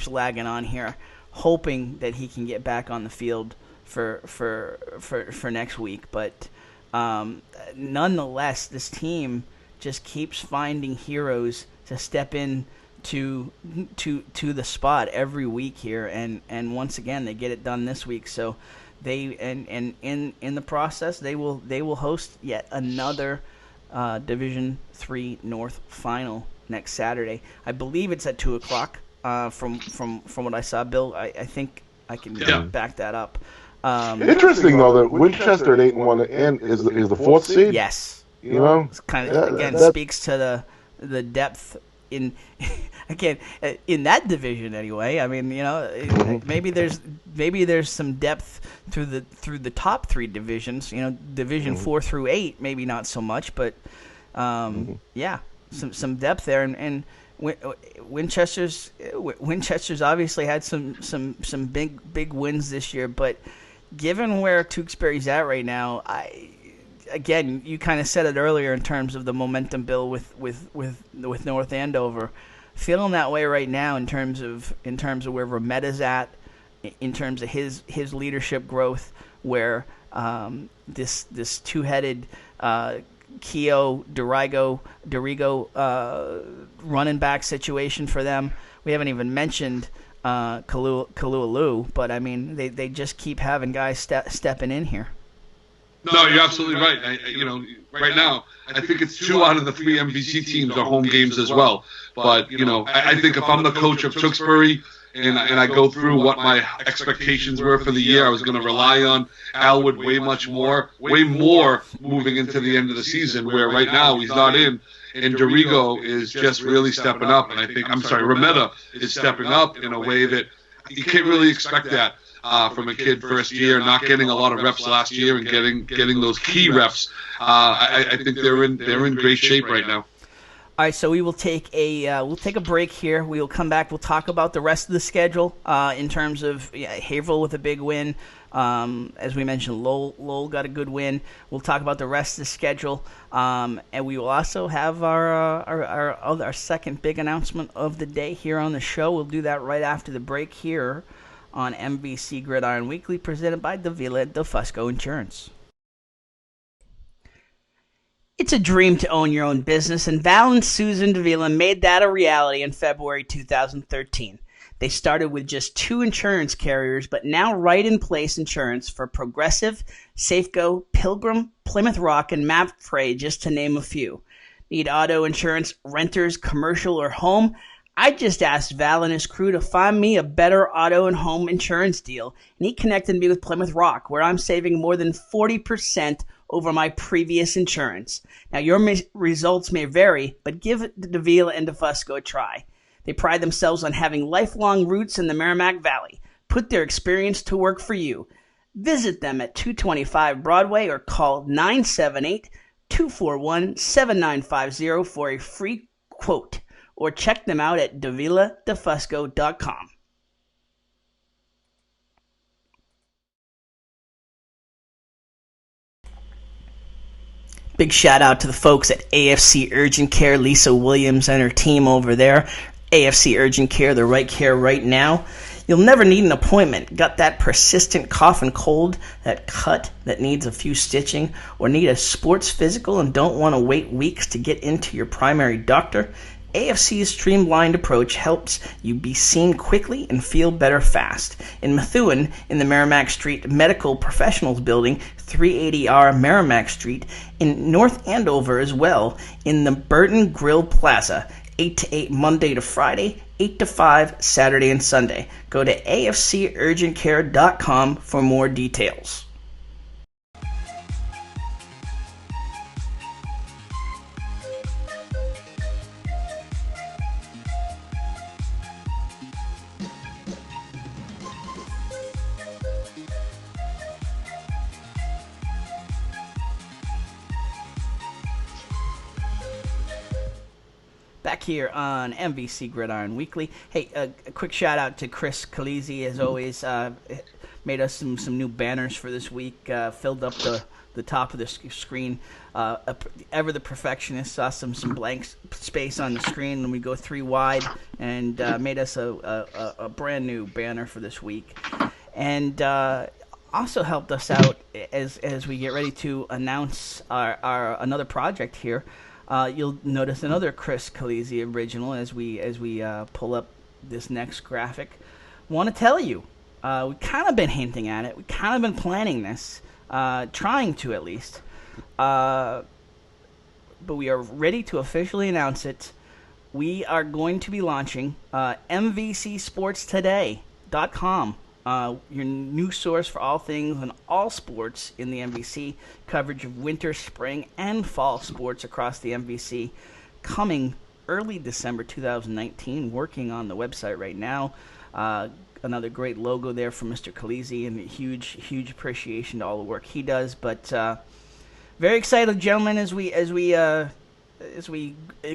lagging on here. Hoping that he can get back on the field for next week. But nonetheless, this team just keeps finding heroes to step in to the spot every week here, and once again they get it done this week. So they and in the process they will host yet another Division III North final next Saturday. I believe it's at 2:00. From what I saw, Bill, I think I can back that up. Interesting though that Winchester at 8-1 and is the fourth seed. Yes, you know, it's kind of speaks to the depth in again in that division anyway. I mean, you know, maybe there's some depth through the top three divisions. You know, Division 4 through 8, maybe not so much, but yeah, some depth there. And Winchester's obviously had some big wins this year, but given where Tewksbury's at right now, again, you kind of said it earlier in terms of the momentum, Bill, with North Andover, feeling that way right now in terms of where Rometta's at, in terms of his leadership growth, where this two-headed Keogh Dorigo running back situation for them. We haven't even mentioned Kalualuu, but I mean they just keep having guys stepping in here. No, you're absolutely right. Right now, I think it's 2 out of the 3 MVC teams are home games as well. But, I think if I'm the coach of Tewksbury and I go through what my expectations were for the year, I was going to rely on Alwood way more moving into the end of the season, where right now he's not in. And Dorigo is just really stepping up. And Rometta is stepping up in a way that you can't really expect that. From a kid first year, not getting a lot of reps last year and getting those key reps. I think they're in great shape right now. All right, so we will take a break here. We will come back. We'll talk about the rest of the schedule in terms of Haverhill with a big win. As we mentioned, Lowell got a good win. We'll talk about the rest of the schedule, and we will also have our second big announcement of the day here on the show. We'll do that right after the break here on MVC Gridiron Weekly, presented by Davila DeFusco Insurance. It's a dream to own your own business, and Val and Susan Davila made that a reality in February 2013. They started with just 2 insurance carriers, but now right-in-place insurance for Progressive, Safeco, Pilgrim, Plymouth Rock, and MAPFRE, just to name a few. Need auto insurance, renters, commercial, or home? I just asked Val and his crew to find me a better auto and home insurance deal, and he connected me with Plymouth Rock, where I'm saving more than 40% over my previous insurance. Now, your results may vary, but give Davila and DeFusco a try. They pride themselves on having lifelong roots in the Merrimack Valley. Put their experience to work for you. Visit them at 225 Broadway or call 978-241-7950 for a free quote, or check them out at daviladefusco.com. Big shout out to the folks at AFC Urgent Care, Lisa Williams and her team over there. AFC Urgent Care, the right care right now. You'll never need an appointment. Got that persistent cough and cold, that cut that needs a few stitching, or need a sports physical and don't want to wait weeks to get into your primary doctor? AFC's streamlined approach helps you be seen quickly and feel better fast. In Methuen, in the Merrimack Street Medical Professionals Building, 380R Merrimack Street. In North Andover as well, in the Burton Grill Plaza, 8 to 8 Monday to Friday, 8 to 5 Saturday and Sunday. Go to afcurgentcare.com for more details. Back here on MVC Gridiron Weekly. Hey, a quick shout out to Chris Calisi, as always. Made us some new banners for this week. Filled up the top of the screen. Ever the Perfectionist saw some blank space on the screen when we go 3 wide, and made us a brand new banner for this week. And also helped us out as we get ready to announce our another project here. you'll notice another Chris Calisi original as we pull up this next graphic. Want to tell you, we kind of been hinting at it. We kind of been planning this, trying to at least. But we are ready to officially announce it. We are going to be launching MVCSportsToday.com, your new source for all things and all sports in the MVC, coverage of winter, spring, and fall sports across the MVC, coming early December 2019, working on the website right now. Another great logo there from Mr. Calisi, and huge appreciation to all the work he does. But very excited, gentlemen, as we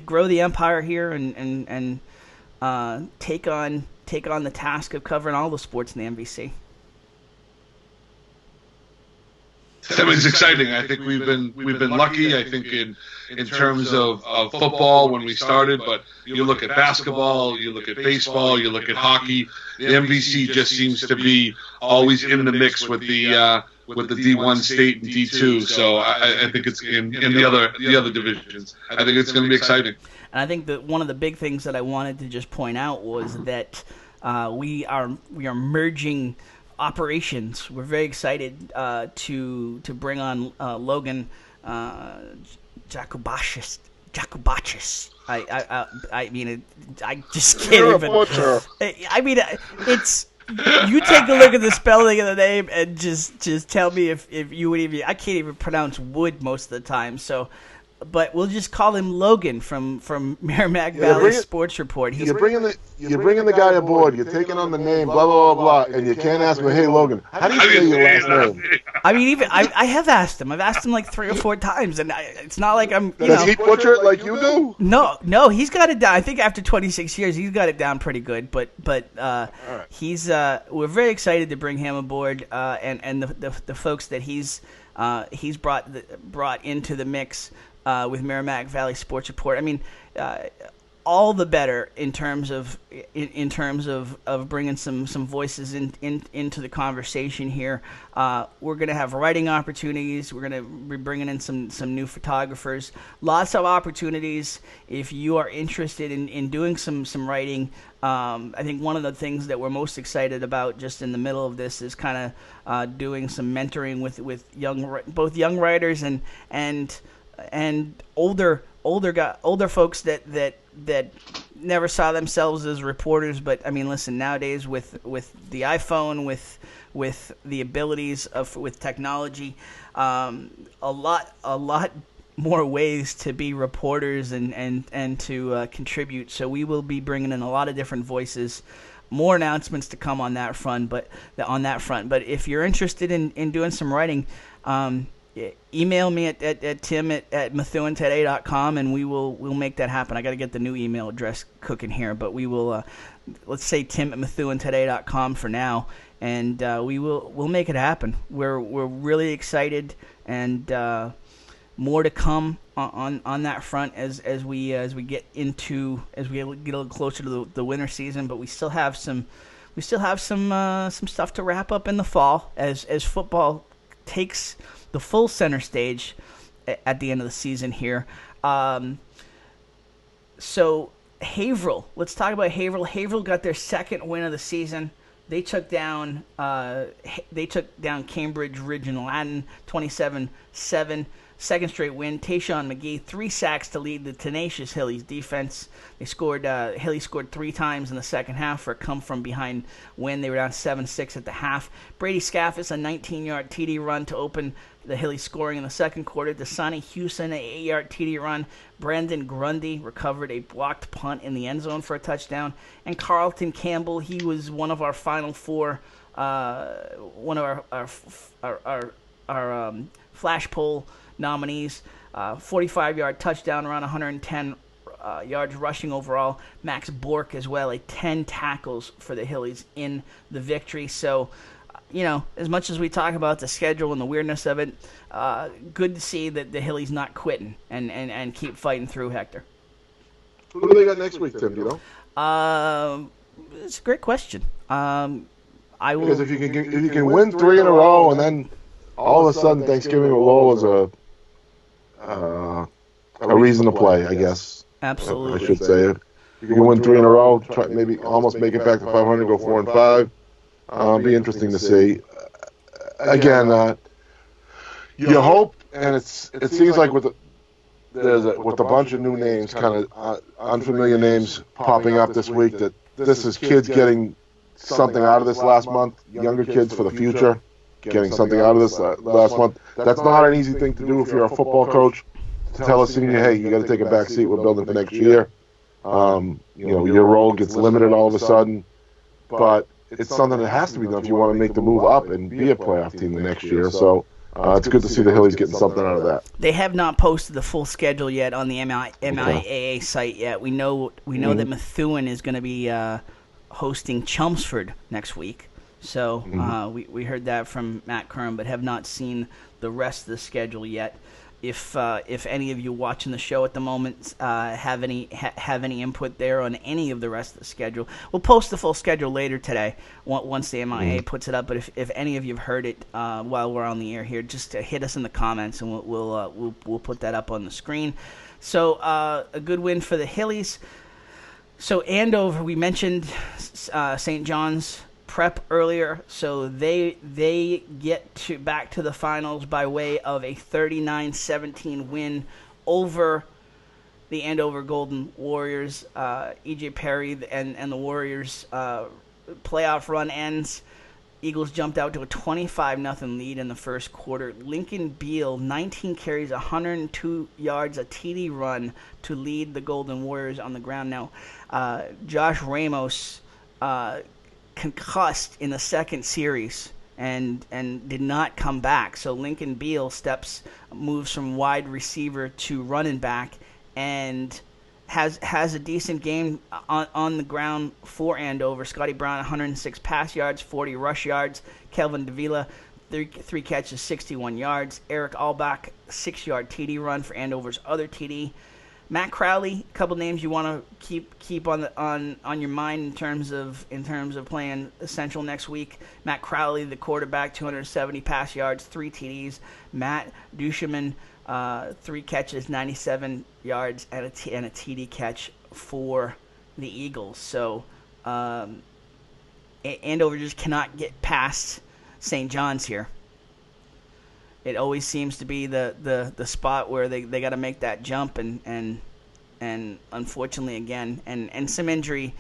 grow the empire here and take on the task of covering all the sports in the MVC. That was exciting. I think we've been lucky. I think in terms of football when we started, but you look at basketball, you look at baseball, you look at hockey. The MVC just seems to be always in the mix with the D1 state and D2. So I think it's in the other divisions. I think it's going to be exciting. And I think that one of the big things that I wanted to just point out was that we are merging operations. We're very excited to bring on Logan Jakubakis. I mean, I just can't even. I mean, it's. You take a look at the spelling of the name and just tell me if you would even. I can't even pronounce wood most of the time. So, but we'll just call him Logan from Merrimack Valley Sports Report. You're bringing the guy aboard. You're taking on the name, blah blah blah blah, and you can't ask me, hey Logan, how do you say your last name? I mean, even I have asked him. I've asked him like 3 or 4 times, and it's not like I'm. Does he butcher it like you do? No, he's got it down. I think after 26 years, he's got it down pretty good. But he's we're very excited to bring him aboard, and the folks that he's brought into the mix. With Merrimack Valley Sports Report. I mean, all the better in terms of bringing some voices into the conversation here. We're going to have writing opportunities. We're going to be bringing in some new photographers. Lots of opportunities if you are interested in doing some writing. I think one of the things that we're most excited about just in the middle of this is kind of doing some mentoring with both young writers and older folks that never saw themselves as reporters. But I mean, listen, nowadays with the iPhone, with the abilities with technology, a lot more ways to be reporters and to contribute. So we will be bringing in a lot of different voices. More announcements to come on that front. But if you're interested in doing some writing, email me at tim@methuentoday.com, and we'll make that happen. I got to get the new email address cooking here, but we will let's say tim@methuentoday.com for now, and we'll make it happen. We're really excited, and more to come on that front as we get a little closer to the winter season. But we still have some stuff to wrap up in the fall as football takes the full center stage at the end of the season here. So Haverhill, let's talk about Haverhill. Haverhill got their second win of the season. They took down Cambridge Ridge and Latin 27-7. Second straight win. Tayshawn McGee, 3 sacks to lead the tenacious Hillies defense. They scored. Hilly scored 3 times in the second half for a come-from-behind win. They were down 7-6 at the half. Brady Scaffis, a 19-yard TD run to open the Hilly scoring in the second quarter. Dasani Houston, an 8-yard TD run. Brandon Grundy recovered a blocked punt in the end zone for a touchdown. And Carlton Campbell, he was one of our final 4, one of our flash poll nominees. 45-yard touchdown, around 110 yards rushing overall. Max Bork as well, 10 tackles for the Hillies in the victory. So, as much as we talk about the schedule and the weirdness of it, good to see that the Hillies not quitting and keep fighting through, Hector. Who do they got next week, Tim? Do you know? It's a great question. Because if you can win 3 in a row and then all of a sudden Thanksgiving will roll as a reason to play, I guess. Absolutely. I should say it. You can win 3 in a row, try maybe almost make it back to 500, go 4-5. Be interesting to see. Again, you hope, and it seems like with a bunch of new names, kind of unfamiliar names popping up this week, that this is kids getting something out of this last month, younger kids for the future, getting something out of this last month. That's not an easy thing to do if you're a football coach, to tell a senior, hey, you got to take a back seat, we're building for next year. Your role gets limited all of a sudden, but it's something that has to be done if you want to make the move up and be a playoff team the next year. So it's good to see the Hillies getting something out of that. They have not posted the full schedule yet on the MIAA site yet. We know that Methuen is going to be hosting Chelmsford next week. So we heard that from Matt Kern, but have not seen the rest of the schedule yet. If any of you watching the show at the moment have any input there on any of the rest of the schedule, we'll post the full schedule later today once the MIA puts it up. But if any of you have heard it while we're on the air here, just hit us in the comments and we'll put that up on the screen. So a good win for the Hillies. So Andover, we mentioned St. John's Prep earlier, so they get back to the finals by way of a 39-17 win over the Andover Golden Warriors. E.J. Perry and the Warriors playoff run ends. Eagles jumped out to a 25-0 lead in the first quarter. Lincoln Beal, 19 carries, 102 yards, a TD run to lead the Golden Warriors on the ground. Now, Josh Ramos concussed in the second series and did not come back. So Lincoln Beal moves from wide receiver to running back and has a decent game on the ground for Andover. Scotty Brown, 106 pass yards, 40 rush yards. Kelvin Davila, three catches, 61 yards. Eric Albach, 6-yard TD run for Andover's other TD. Matt Crowley, a couple names you want to keep on your mind in terms of playing Central next week. Matt Crowley, the quarterback, 270 pass yards, 3 TDs. Matt Duchemin, 3 catches, 97 yards, and a TD catch for the Eagles. So Andover just cannot get past St. John's here. It always seems to be the spot where they got to make that jump, and unfortunately again, and some injury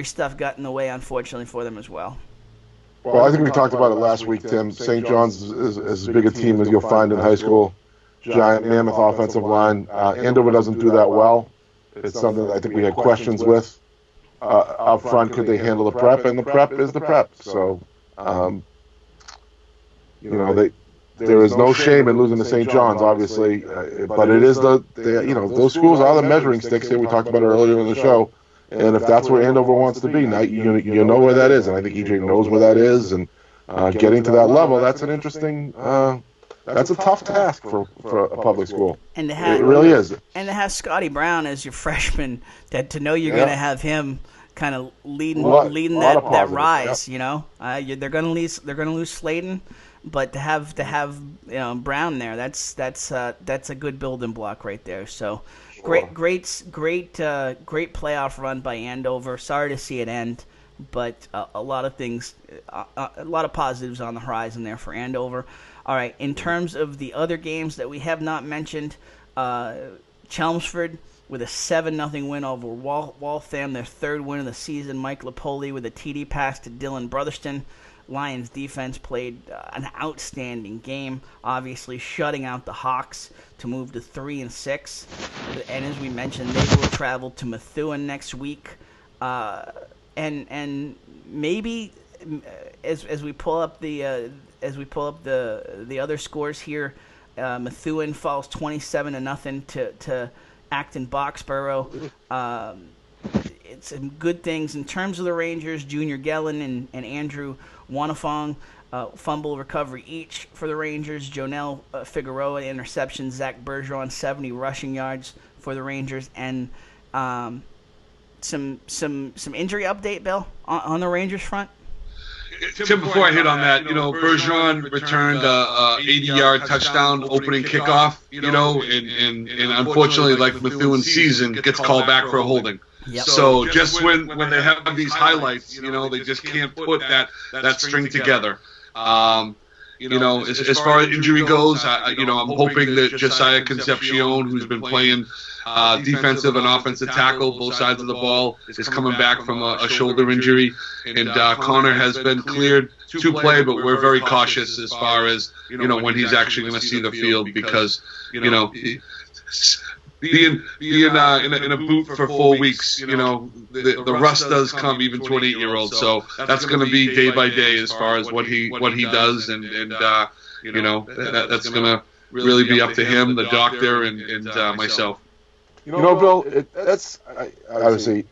stuff got in the way, unfortunately, for them as well. Well, I think we talked about it last week, Tim. St. John's is as big a team as you'll find in high school. Giant, mammoth offensive line. Andover doesn't do that well. It's something that I think we had questions with up front. Could they handle the prep? And the prep is the prep. So, there is no shame in losing to St. John's, obviously, but it is those schools are the measuring sticks here. We talked about it earlier in the show, and if that's where Andover wants to be, now you know where that is, and I think EJ knows where that is, and getting to that level, that's an interesting, that's a tough task for a public school. And to have, it really is. And to have Scotty Brown as your freshman, to know you're going to have him kind of leading that rise, they're going to lose Sladen. But to have Brown there, that's a good building block right there. So sure. Great playoff run by Andover. Sorry to see it end, but a lot of things, a lot of positives on the horizon there for Andover. All right, in terms of the other games that we have not mentioned, Chelmsford with a 7-0 win over Waltham, their third win of the season. Mike Lapoli with a TD pass to Dylan Brotherston. Lions defense played an outstanding game, obviously shutting out the Hawks to move to 3-6. And as we mentioned, they will travel to Methuen next week. And maybe as we pull up the other scores here, Methuen falls 27-0 to Acton Boxborough. It's some good things in terms of the Rangers. Junior Gellin and Andrew Wanafong, fumble recovery each for the Rangers. Jonel Figueroa interception. Zach Bergeron 70 rushing yards for the Rangers. And some injury update, Bill, on the Rangers front. Tim, before I hit on that, Bergeron returned a 80-yard touchdown opening kickoff, and unfortunately, like Methuen's season, gets called back for a holding. Yep. So just when they have these highlights, they just can't put that string together. As far as injury goes, I'm hoping that Josiah Concepcion, who's been playing defensive and offensive tackle, both sides of the ball, is coming back from a shoulder injury. And Connor has been cleared to play, but we're very cautious as far as, when he's actually going to see the field because, being in a boot for 4 weeks, the rust does come even to an 8-year-old. So that's going to be day by day as far as what he does, and that's going to really be up to him, the doctor, and myself. Bill, obviously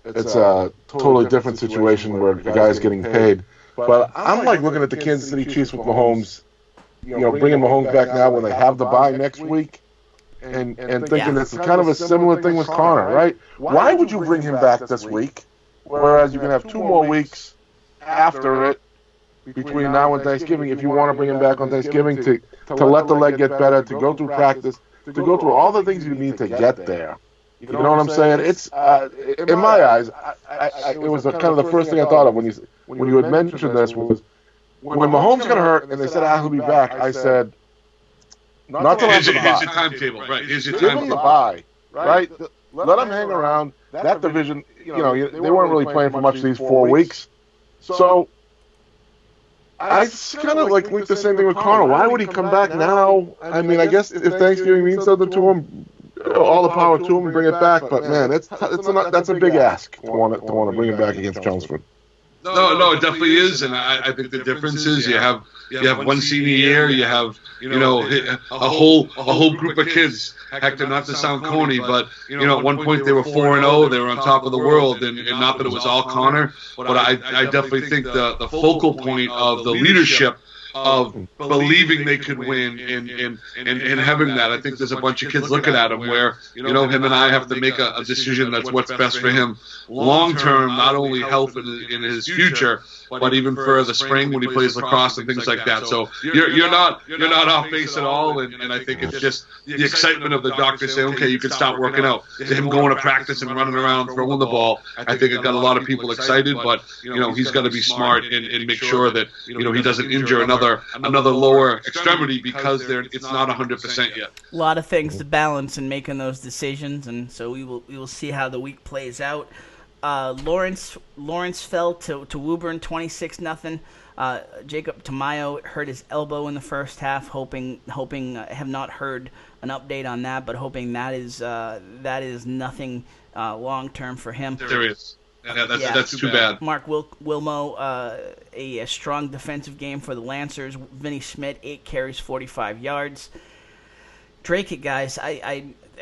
it's a totally different situation where the guy's getting paid. But I'm like looking at the Kansas City Chiefs with Mahomes, bringing Mahomes back now when they have the bye next week. And thinking it's kind of a similar thing with Connor, right? Why would you bring him back this week, whereas you can have 2 more weeks after it, between now and Thanksgiving, if you want to bring him back on Thanksgiving, to let the leg get better, to go through practice, to go through all the things you need to get there. You know what I'm saying? It's in my eyes, it was kind of the first thing I thought of when you had mentioned this was when Mahomes got hurt and they said he'll be back. I said, not to here's your timetable, right? Here's your timetable. Give him the bye, right? Let him hang around. That division, they weren't really playing for much these 4 weeks. So I kind of like the same thing with Connor. Why would he come back now? I mean, I guess if Thanksgiving means something to him, all the power to him and bring it back. But man, that's a big ask to want to bring it back against Chelmsford. No, it definitely is, and I think the difference is you have one senior year, you have a whole group of kids. Hector, not to sound corny, but at one point they were 4-0, they were on top of the world, and not that it was all Connor, but I definitely think the focal point of the leadership of believing they could win and having that. I think there's a bunch of kids looking at him where, him and I have to make a decision that's what's best for him long term, not only health in his future, but even for the spring when he plays lacrosse and things like that. So you're not off base at all, and I think it's just the excitement of the doctor saying, okay, you can stop working out, to him going to practice and running around throwing the ball. I think it got a lot of people excited, but he's got to be smart and make sure that he doesn't injure another lower extremity because it's not 100% yet. A lot of things to balance in making those decisions, and so we will see how the week plays out. Lawrence fell to Woburn 26-0. Jacob Tamayo hurt his elbow in the first half. Hoping have not heard an update on that, but hoping that is nothing long term for him. Serious. That's too bad. Mark Wilmo, a strong defensive game for the Lancers. Vinny Schmidt, 8 carries, 45 yards. Drake it, guys.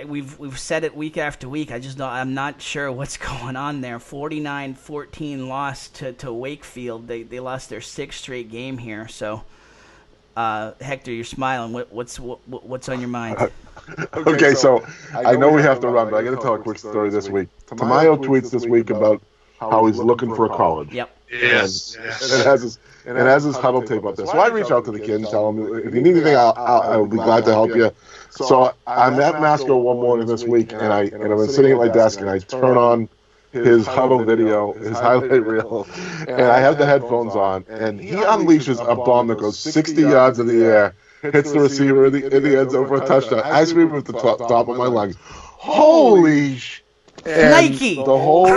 We've said it week after week. I'm not sure what's going on there. 49-14 loss to Wakefield. They lost their 6th straight game here. So, Hector, you're smiling. What's on your mind? Okay, so I know we have to run, but I got to tell a quick story this week. Tamayo tweets this week about how he's looking for a college. Yep. Yes. And has his huddle tape up there. So I reach out to the kid and tell him, if you need anything, I'll be glad to help you. So I'm at Masco one morning this week, and I've been sitting at my desk, and I turn on his huddle video, his highlight reel, and I have the headphones on, and he unleashes a bomb that goes 60 yards in the air, hits the receiver in the end zone for a touchdown. I scream at the top of my lungs, "Holy sh!" And Nike! The whole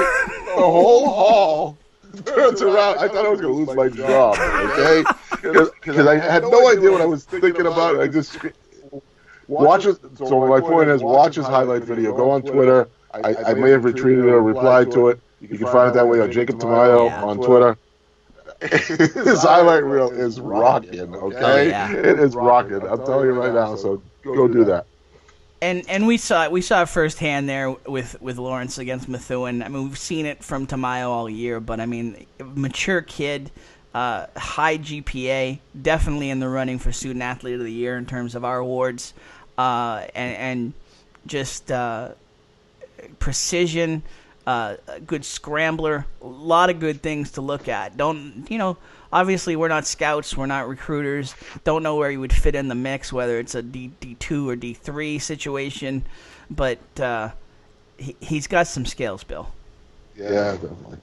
hall turns around. I thought I was going to lose my job, okay? Because I had no idea what I was thinking about. I just watch it. So my point is, watch his highlight video. Go on Twitter. I may have retweeted it or replied to it. You can find it that way on Jacob Tamayo on Twitter. His highlight reel is rocking, okay? Oh, yeah. It is rocking. I'm telling you right now, so go do that. And we saw it firsthand there with Lawrence against Methuen. I mean, we've seen it from Tamayo all year, but I mean, mature kid, high GPA, definitely in the running for Student Athlete of the Year in terms of our awards, and just precision, a good scrambler. A lot of good things to look at. Obviously we're not scouts, we're not recruiters. Don't know where he would fit in the mix, whether it's a D2 or D3 situation, but he's got some skills, Bill. Yeah, definitely.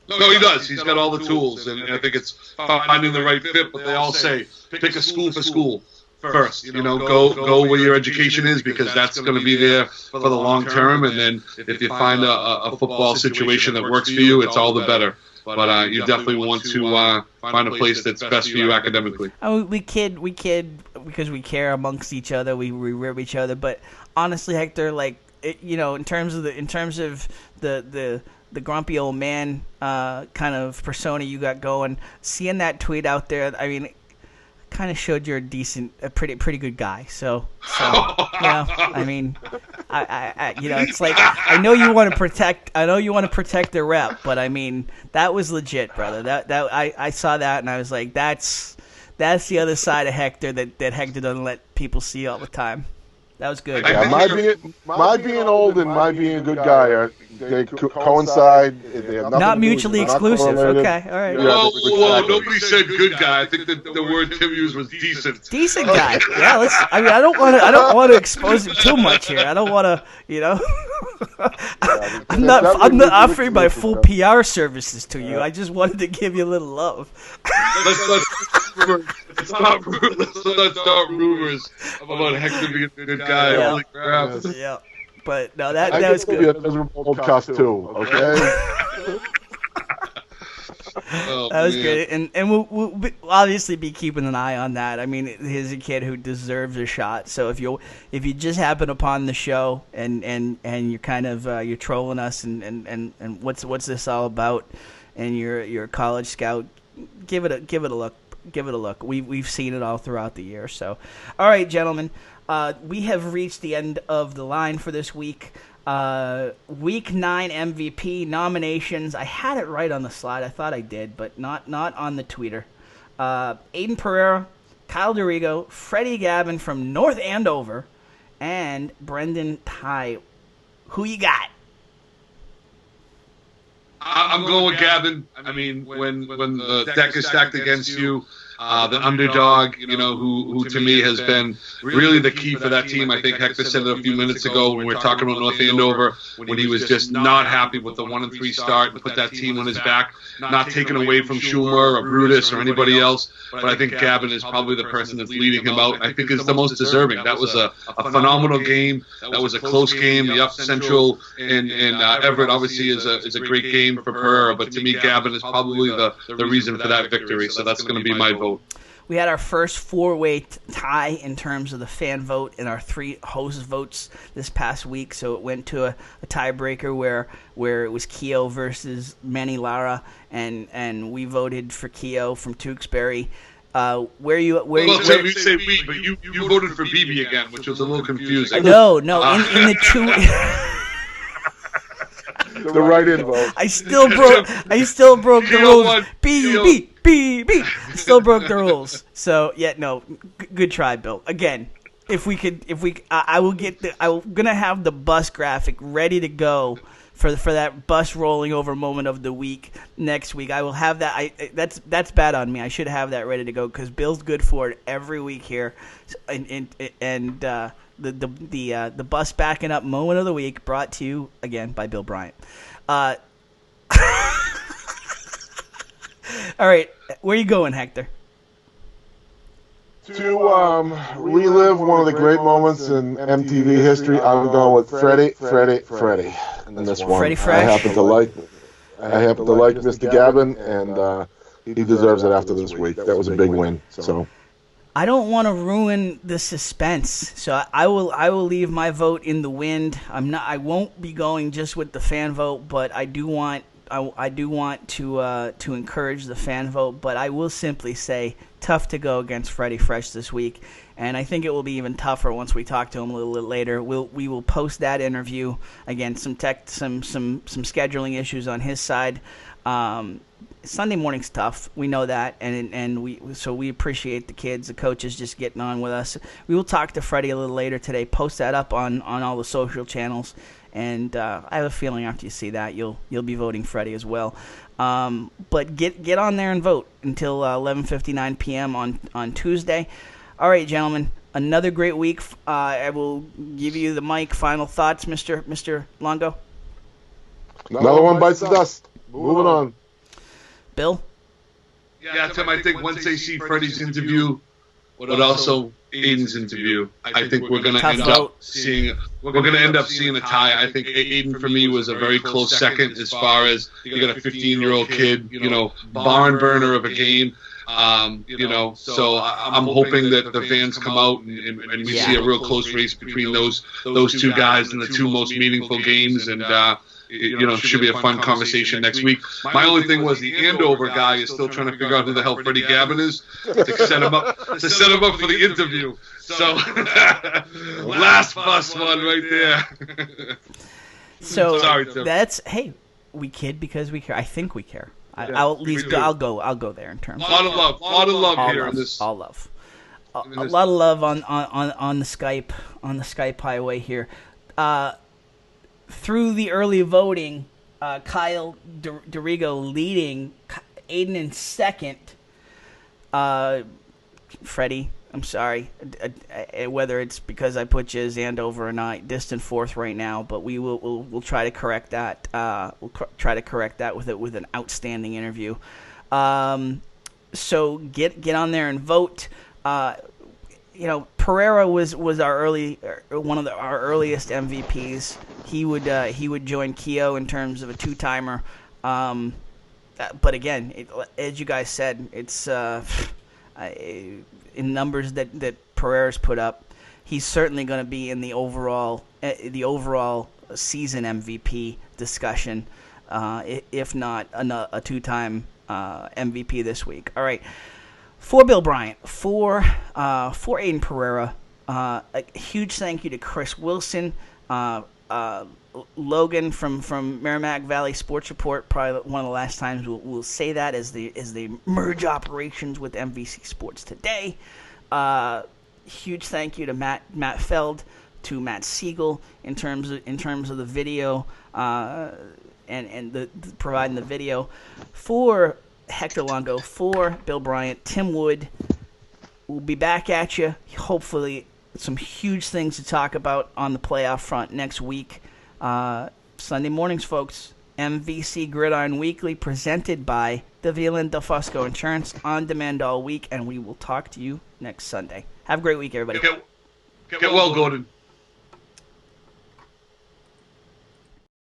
No, he does. He's got all the tools, and I think it's finding the right fit. But they all say pick a school for school first. Go where your education is, because that's going to be there for the long term. And then if you find a football situation that works for you, it's all the better. But you definitely want to find a place that's best for you academically. We kid because we care amongst each other. We rib each other. But honestly, Hector, in terms of the grumpy old man kind of persona you got going, seeing that tweet out there, I mean, kind of showed you're a pretty good guy. So I mean, I it's like I know you want to protect the rep, but I mean that was legit, brother. That I saw that and I was like, that's the other side of Hector that Hector doesn't let people see all the time. That was good. Yeah, my being old and my being a good guy they coincide. They have not mutually exclusive. Okay, all right. Well, nobody said good guy. I think that the word Tim used was decent. Decent guy. Yeah. I don't want to expose him too much here. I don't want to. I'm not offering my full PR services to you. I just wanted to give you a little love. Let's not start rumors about Hector being a good guy. Yeah. Holy crap. Yeah. But no, that was good. That was a podcast too. Okay. That was great, and we'll obviously be keeping an eye on that. I mean, he's a kid who deserves a shot. So if you just happen upon the show and you're kind of you're trolling us and what's this all about, and you're a college scout, give it a look. Give it a look. We've seen it all throughout the year. So, all right, gentlemen, we have reached the end of the line for this week. Week 9 MVP nominations. I had it right on the slide. I thought I did, but not on the tweeter. Ayden Pereira, Kyle Dorigo, Freddie Gavin from North Andover, and Brendan Ty. Who you got? I'm going with Gavin. I mean, when the deck is stacked against you, the underdog, who to me has been really the key for that team. I think Hector said it a few minutes ago when we were talking about North Andover, when he was just not happy with the 1-3 start and put that team on his back, not taken away from Schumer or Brutus or anybody else. But I think Gavin is probably the person that's leading him out. I think is the most deserving. That was a phenomenal game. That was a close game. The Up Central and Everett obviously is a great game for Pereira, but to me, Gavin is probably the reason for that victory. So that's going to be my vote. We had our first four-way tie in terms of the fan vote and our 3 host votes this past week. So it went to a tiebreaker where it was Keogh versus Manny Lara, and we voted for Keogh from Tewksbury. Where you say we, but you voted for BB again, which was a little confusing. No, in the two. The right-in vote. I still broke the rules. B. Still broke the rules. So good try, Bill. Again, I'm gonna have the bus graphic ready to go for that bus rolling over moment of the week next week. I will have that. That's bad on me. I should have that ready to go because Bill's good for it every week here, and the bus backing up moment of the week brought to you again by Bill Bryant. All right, where you going, Hector? To relive one of the great moments in MTV history, I'm going with Freddie in this one. Freddie Fresh. I happen to like Mr. Gavin, and he deserves it after this week. That was a big win. So I don't want to ruin the suspense, so I will leave my vote in the wind. I won't be going just with the fan vote, but I do want to encourage the fan vote. But I will simply say, tough to go against Freddie Fresh this week, and I think it will be even tougher once we talk to him a little bit later. We will post that interview again. Some scheduling issues on his side. Sunday morning's tough. We know that, and we appreciate the kids, the coaches just getting on with us. We will talk to Freddie a little later today. Post that up on all the social channels, and I have a feeling after you see that you'll be voting Freddie as well. But get on there and vote until 11:59 p.m. on Tuesday. All right, gentlemen, another great week. I will give you the mic. Final thoughts, Mr. Longo. Another one bites the dust. Moving on. Bill? Yeah, Tim, I think once they see Freddie's interview, but also Ayden's interview, I think we're going to end up seeing a tie. I think Ayden, for me, was a very close second as far as you got a 15-year-old kid, barn burner of a game. So I'm hoping that the fans come out and we see a real close race between those two guys in the two most meaningful games, and should be a fun conversation next week. My only thing was the Andover guy is still trying to figure out who the hell Freddie Gavin is to set him up for the interview. So last bus one right there. So sorry, Tim. Hey, we kid because we care. I think we care. I'll at least I'll go there in terms. A lot of love here. All love. A lot of love on the Skype highway here. Through the early voting, Kyle Dorigo leading, Ayden in second. Freddie, I'm sorry, whether it's because I put you as Andover or not, distant fourth right now, but we'll try to correct that. We'll try to correct that with an outstanding interview. So get on there and vote. Pereira was our our earliest MVPs. He would join Keogh in terms of a two-timer. But again, as you guys said, it's in numbers that Pereira's put up. He's certainly going to be in the overall season MVP discussion, if not a two-time MVP this week. All right. For Bill Bryant, for Ayden Pereira, a huge thank you to Chris Wilson, Logan from Merrimack Valley Sports Report. Probably one of the last times we'll say that as they merge operations with MVC Sports Today. Huge thank you to Matt Feld, to Matt Siegel in terms of the video and the providing the video for Hector Longo, for Bill Bryant, Tim Wood. We'll be back at you, hopefully some huge things to talk about on the playoff front next week. Sunday mornings, folks. MVC Gridiron Weekly, presented by the Villain DeFusco Insurance, on demand all week, and we will talk to you next Sunday. Have a great week, everybody. Get well, Gordon.